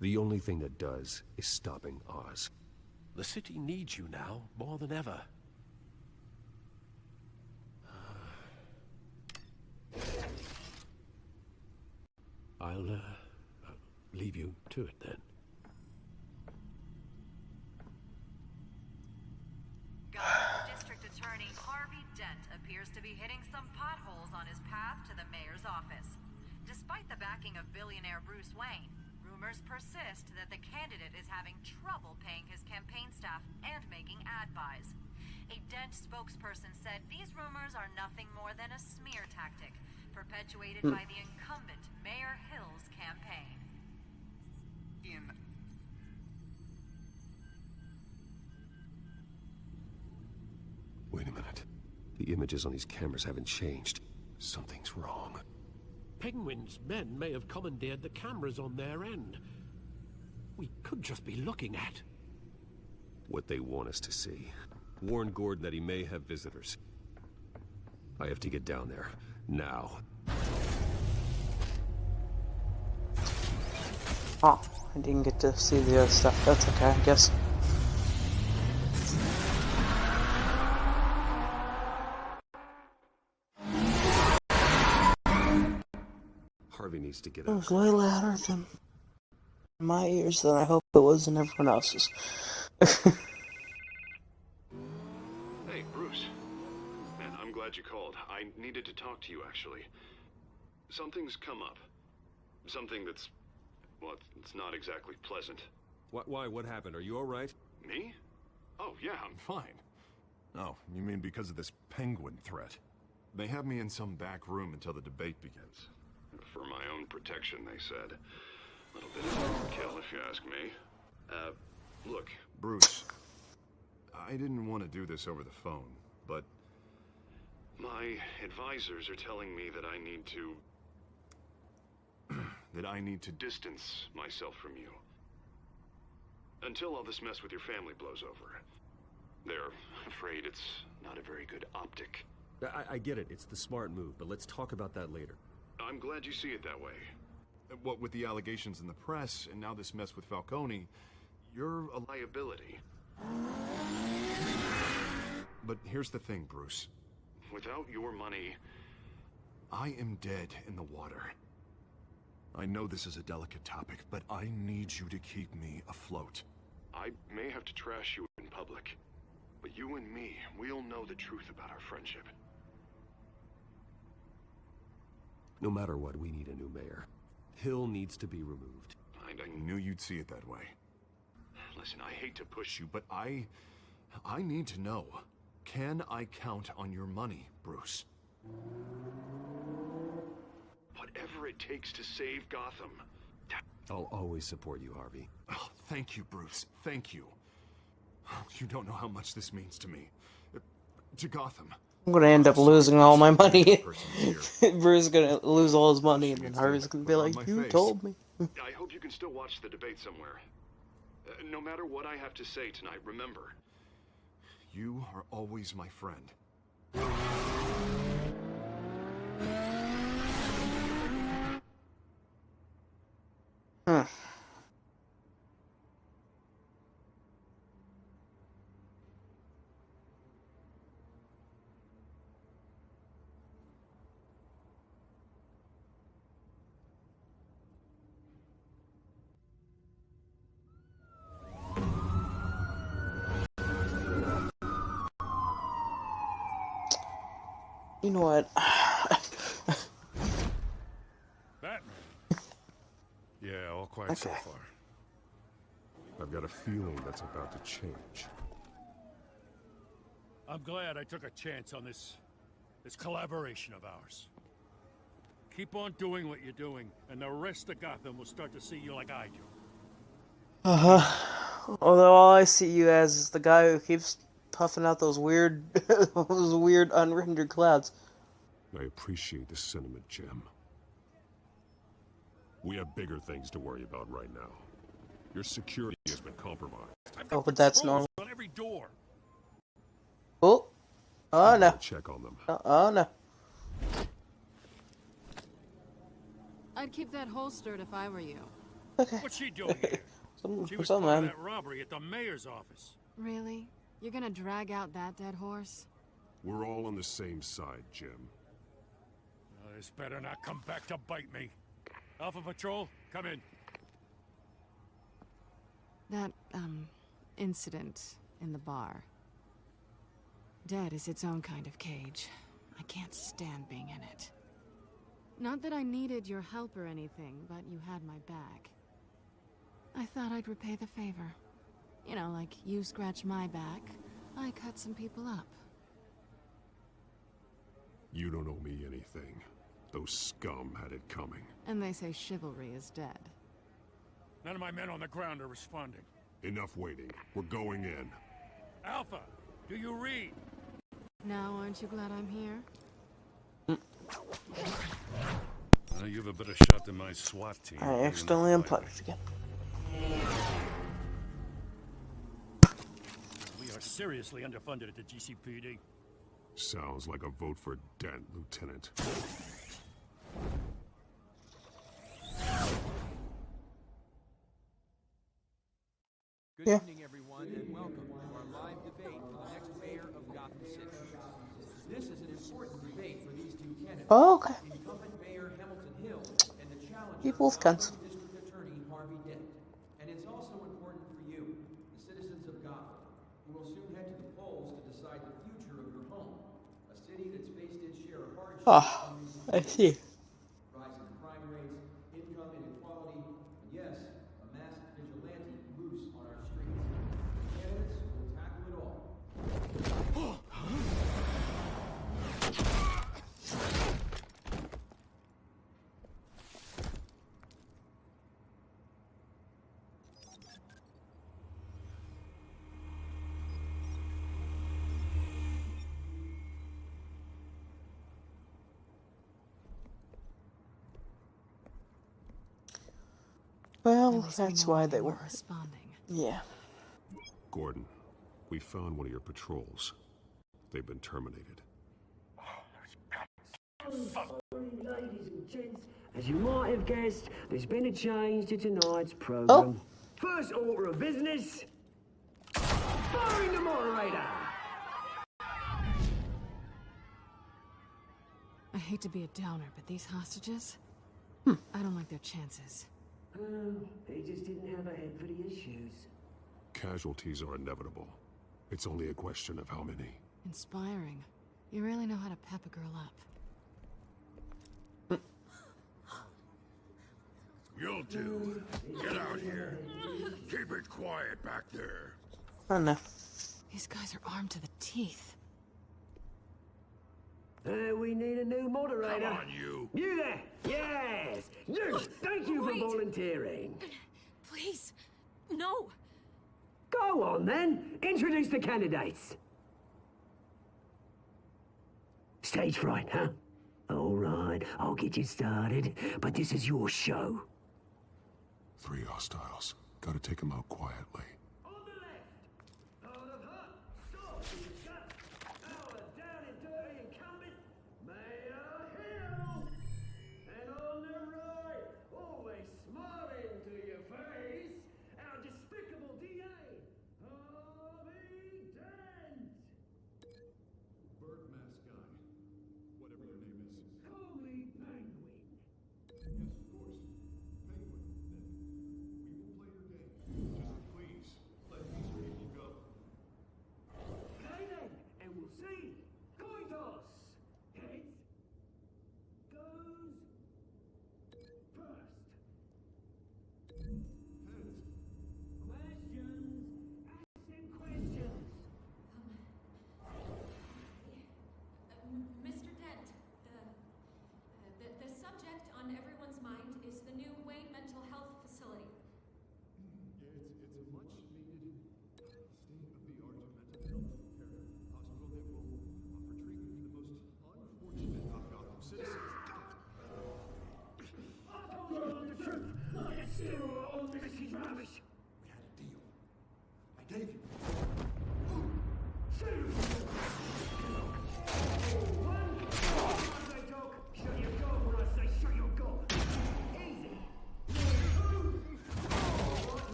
The only thing that does is stopping Oz. The city needs you now more than ever. I'll leave you to it then. Gotham District Attorney Harvey Dent appears to be hitting some potholes on his path to the mayor's office. Despite the backing of billionaire Bruce Wayne, rumors persist that the candidate is having trouble paying his campaign staff and making ad buys. A Dent spokesperson said these rumors are nothing more than a smear tactic perpetuated by the incumbent Mayor Hill's campaign. Wait a minute. The images on these cameras haven't changed. Something's wrong. Penguin's men may have commandeered the cameras on their end. We could just be looking at What they want us to see. Warn Gordon that he may have visitors. I have to get down there. Now. Oh, I didn't get to see the other stuff. That's okay, I guess. Harvey needs to get It out. was way louder than my ears than I hope it was in everyone else's. Hey, Bruce. Man, I'm glad you called. I needed to talk to you, actually. Something's come up. Something that's... well, it's not exactly pleasant. Why? What happened? Are you alright? Me? Oh, yeah, I'm fine. Oh, you mean because of this penguin threat? They have me in some back room until the debate begins. For my own protection, they said. A little bit of overkill, if you ask me. Look. Bruce, I didn't want to do this over the phone, but... my advisors are telling me that I need to... that I need to distance myself from you. Until all this mess with your family blows over. They're afraid it's not a very good optic. I get it. It's the smart move, but let's talk about that later. I'm glad you see it that way. What with the allegations in the press, and now this mess with Falcone, you're a liability. But here's the thing, Bruce. Without your money... I am dead in the water. I know this is a delicate topic, but I need you to keep me afloat. I may have to trash you in public, but you and me, we'll know the truth about our friendship. No matter what, we need a new mayor. Hill needs to be removed. I knew you'd see it that way. Listen, I hate to push you, But I need to know. Can I count on your money, Bruce? whatever it takes to save Gotham. I'll always support you, Harvey. Oh, thank you, Bruce. Thank you. You don't know how much this means to me. To Gotham. I'm gonna end up losing all my money. Bruce is gonna lose all his money, and then Harvey's gonna be like, "You told me." I hope you can still watch the debate somewhere. No matter what I have to say tonight, remember. You are always my friend. Huh. You know what? Batman. Yeah, all quiet so Okay. far. I've got a feeling that's about to change. I'm glad I took a chance on this collaboration of ours. Keep on doing what you're doing, and the rest of Gotham will start to see you like I do. Although all I see you as is the guy who keeps puffing out those weird, those weird unrendered clouds. I appreciate the sentiment, Jim. We have bigger things to worry about right now. Your security has been compromised. Oh, but that's normal. On every door. Oh, oh no. Check on them. Oh no. I'd keep that holstered if I were you. Okay. What's she doing here? She was some part of man. that robbery at the mayor's office. Really? You're gonna drag out that dead horse? We're all on the same side, Jim. This better not come back to bite me. Alpha Patrol, come in. That, incident in the bar. Dead is its own kind of cage. I can't stand being in it. Not that I needed your help or anything, but you had my back. I thought I'd repay the favor. You know, like you scratch my back, I cut some people up. You don't owe me anything. Those scum had it coming. And they say chivalry is dead. None of my men on the ground are responding. Enough waiting. We're going in. Alpha, do you read? Now, aren't you glad I'm here? You have a better shot than my SWAT team. I accidentally unplugged again. We are seriously underfunded at the GCPD. Sounds like a vote for Dent, Lieutenant. Good evening, everyone, and welcome to our live debate for the next mayor of Gotham City. This is an important debate for these two candidates. Oh, okay. Incumbent Mayor Hamilton Hill and the challenger, You both cunts. District Attorney Harvey Dent. And it's also important for you, the citizens of Gotham, who will soon head to the polls to decide the future of your home, a city that's faced its share of hardships. Ah, I see. Rising crime rates, income inequality, and yes, a masked vigilante loose on our streets. Candidates will tackle it all. Well, that's why they weren't responding. Yeah. Gordon, we found one of your patrols. They've been terminated. Ladies and gents, as you might have guessed, there's been a change to tonight's program. First order of business, firing the moderator. I hate to be a downer, but these hostages? I don't like their chances. He just didn't have a head for the issues. Casualties are inevitable. It's only a question of how many. Inspiring. You really know how to pep a girl up. You'll do. Get out here. Keep it quiet back there. Oh no. These guys are armed to the teeth. We need a new moderator. Come on, you. You there! Yes! You! Thank you for volunteering. Please, no. Go on then. Introduce the candidates. Stage fright, huh? All right, I'll get you started, but this is your show. 3 hostiles. Gotta take them out quietly.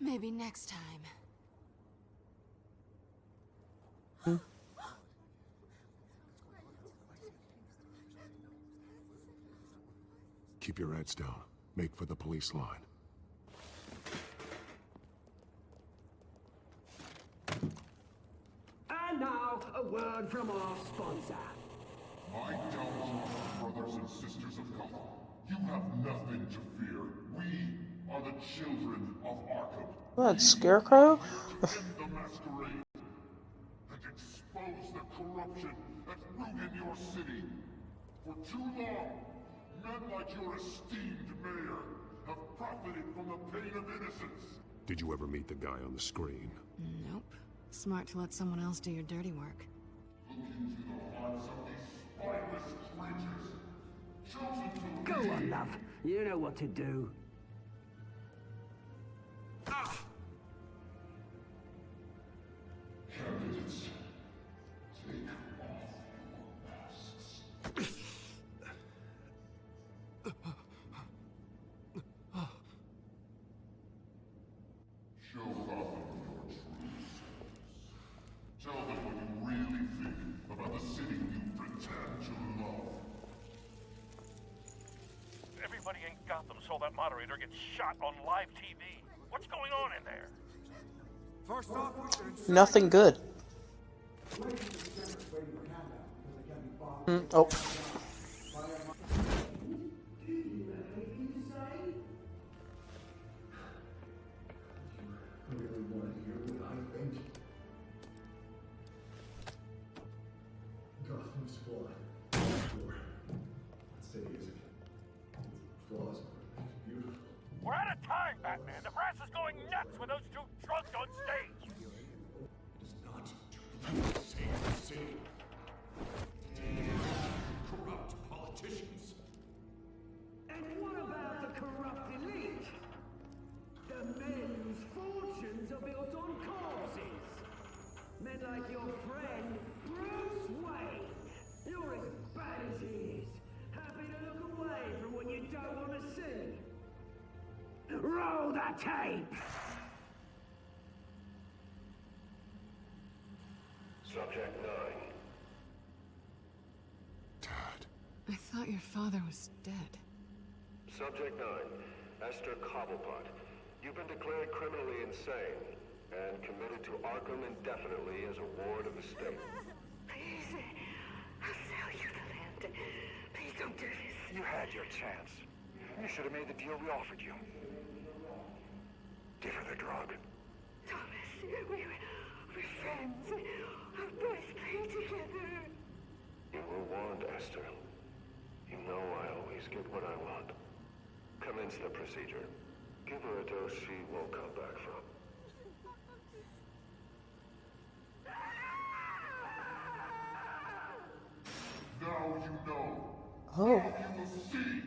Maybe next time. Keep your heads down. Make for the police line. And now, a word from our sponsor. My telltale brothers and sisters of color, you have nothing to fear. We are the children of Arkham. What, Scarecrow? End the masquerade and expose the corruption that's ruined your city. For too long, men like your esteemed mayor have profited from the pain of innocence. Did you ever meet the guy on the screen? Nope. Smart to let someone else do your dirty work. Look into the hearts of these spineless creatures, chosen to Go on, love. You know what to do. Candidates, take off your masks. Show Gotham your true selves. Tell them what you really think about the city you pretend to love. Everybody in Gotham saw that moderator get shot on live TV. What's going on in there? First off, Nothing good. Oh. Really want to hear what I think? Gotham's flawed. Sure. That city isn't. Flaws are beautiful. We're out of time, Batman. The brass is going nuts with those two drunks on stage. It is not to save the city. Corrupt politicians. And what about the corrupt elite? The men whose fortunes are built on corpses. Men like your friend, Bruce Wayne. You're as bad as he is. Happy to look away from what you don't want to see. Roll the tape! Subject 9. I thought your father was dead. Subject 9, Esther Cobblepot. You've been declared criminally insane and committed to Arkham indefinitely as a ward of the state. Please, I'll sell you the land. Please don't do this. You had your chance. You should have made the deal we offered you. Give her the drug. Thomas, we're friends. Our boys play together. You were warned, Esther. You know I always get what I want. Commence the procedure. Give her a dose she won't come back from. Now you know. Oh. Now you will see.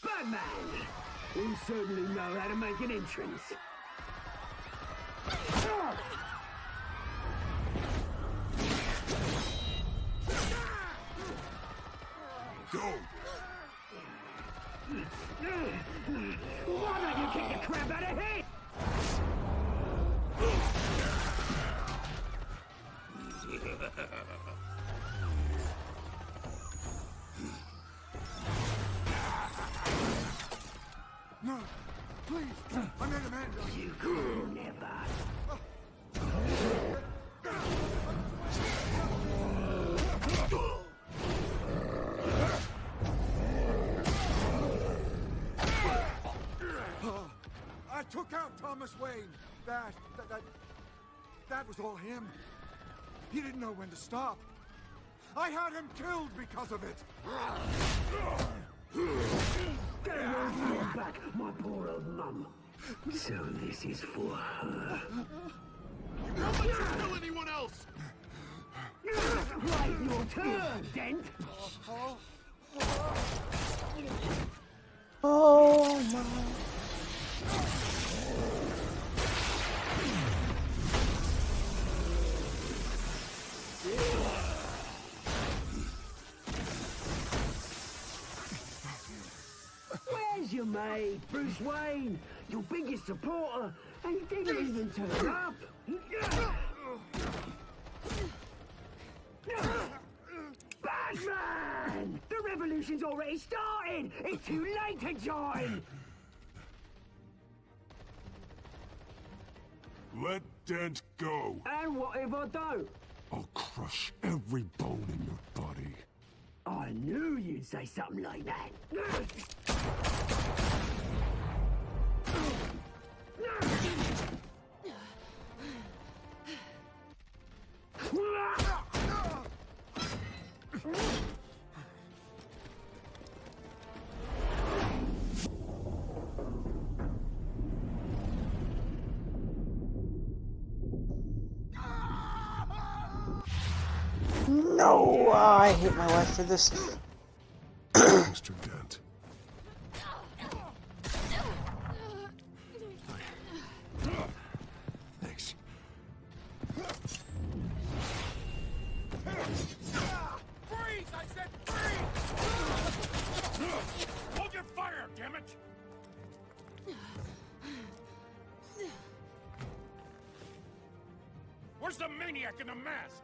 Batman! You certainly know how to make an entrance. Go! Why don't you kick the crap out of him? No, please, I made a man. You could never. I took out Thomas Wayne. That was all him. He didn't know when to stop. I had him killed because of it. Get your back, my poor old mum. So this is for her. How much you kill anyone else? Right, your turn, Dent. Oh my. Where's your mate, Bruce Wayne? Your biggest supporter, and he didn't even turn up. Batman! The revolution's already started! It's too late to join! Let Dent go. And what if I don't? I'll crush every bone in your body. I knew you'd say something like that. No, I hate my life for this. Mr. Dent. Thanks. Freeze! I said freeze! Hold your fire, damn it! Where's the maniac in the mask?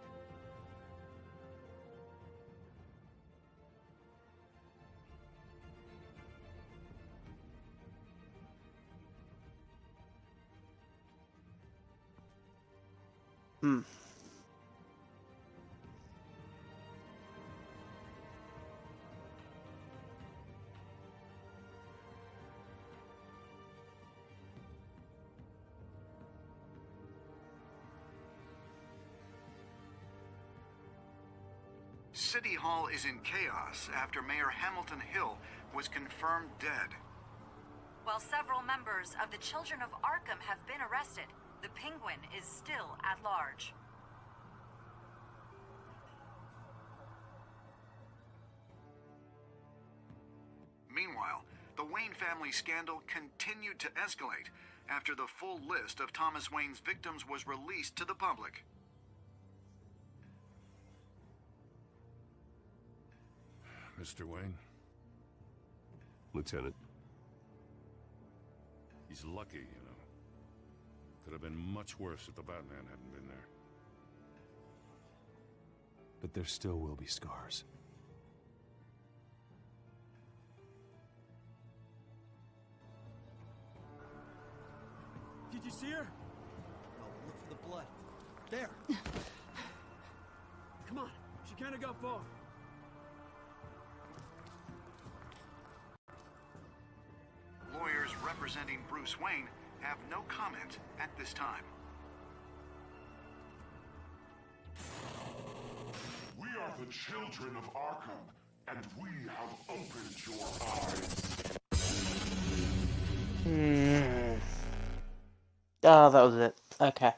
City Hall is in chaos after Mayor Hamilton Hill was confirmed dead. While several members of the Children of Arkham have been arrested, the Penguin is still at large. Meanwhile, the Wayne family scandal continued to escalate after the full list of Thomas Wayne's victims was released to the public. Mr. Wayne? Lieutenant. He's lucky, you know. Could have been much worse if the Batman hadn't been there. But there still will be scars. Did you see her? No, look for the blood. There. Come on, she can't have got far. Lawyers representing Bruce Wayne have no comment at this time. We are the children of Arkham, and we have opened your eyes. Oh, that was it. Okay.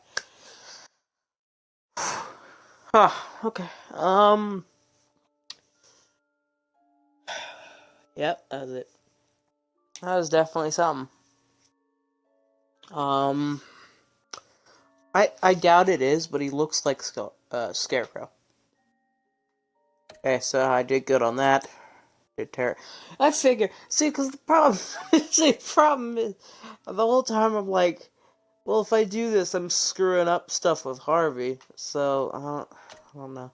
Huh, okay. Yep, that was it. That was definitely something. I doubt it is, but he looks like Scarecrow. Okay, so I did good on that. Did I figure. See, because the problem, is the whole time I'm like, well, if I do this, I'm screwing up stuff with Harvey. So I don't know.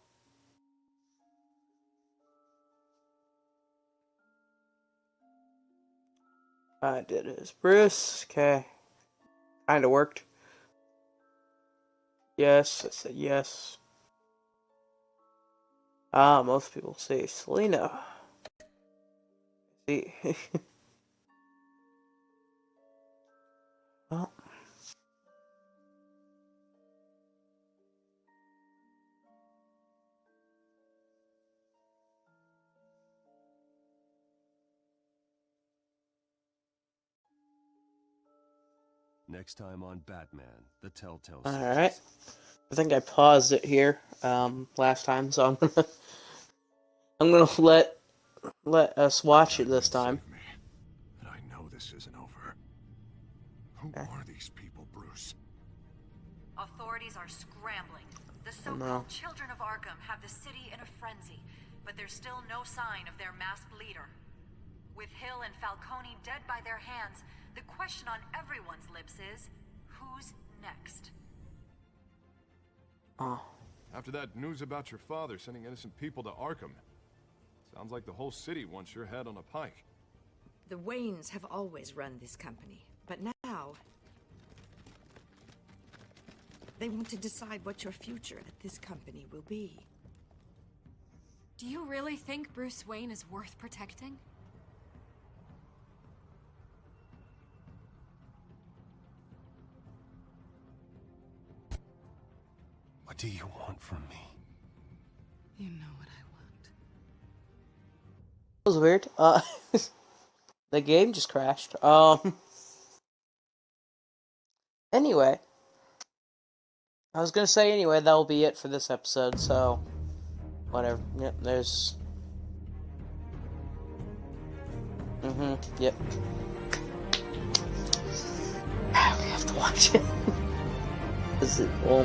I did it as Bruce. Okay. Kinda worked. Yes, I said yes. Most people say Selena. See. Well. Next time on Batman, the Telltale All series. right. I think I paused it here last time, so I'm gonna let us watch it this time. are these people, Bruce? Authorities are scrambling. The No. so-called Children of Arkham have the city in a frenzy, but there's still no sign of their masked leader. With Hill and Falcone dead by their hands, the question on everyone's lips is, who's next? Oh. After that news about your father sending innocent people to Arkham, sounds like the whole city wants your head on a pike. The Waynes have always run this company, but now they want to decide what your future at this company will be. Do you really think Bruce Wayne is worth protecting? What do you want from me? You know what I want. That was weird. The game just crashed. Anyway. I was gonna say anyway, that'll be it for this episode, so... Whatever. Yep, there's... Yep. We have to watch it. This is... Well...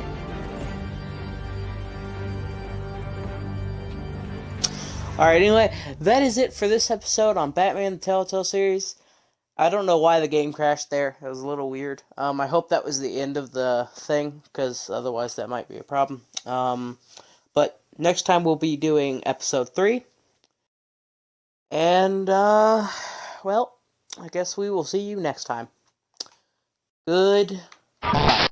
Alright, anyway, that is it for this episode on Batman the Telltale series. I don't know why the game crashed there. It was a little weird. I hope that was the end of the thing, because otherwise that might be a problem. But next time we'll be doing episode 3. And, well, I guess we will see you next time. Goodbye.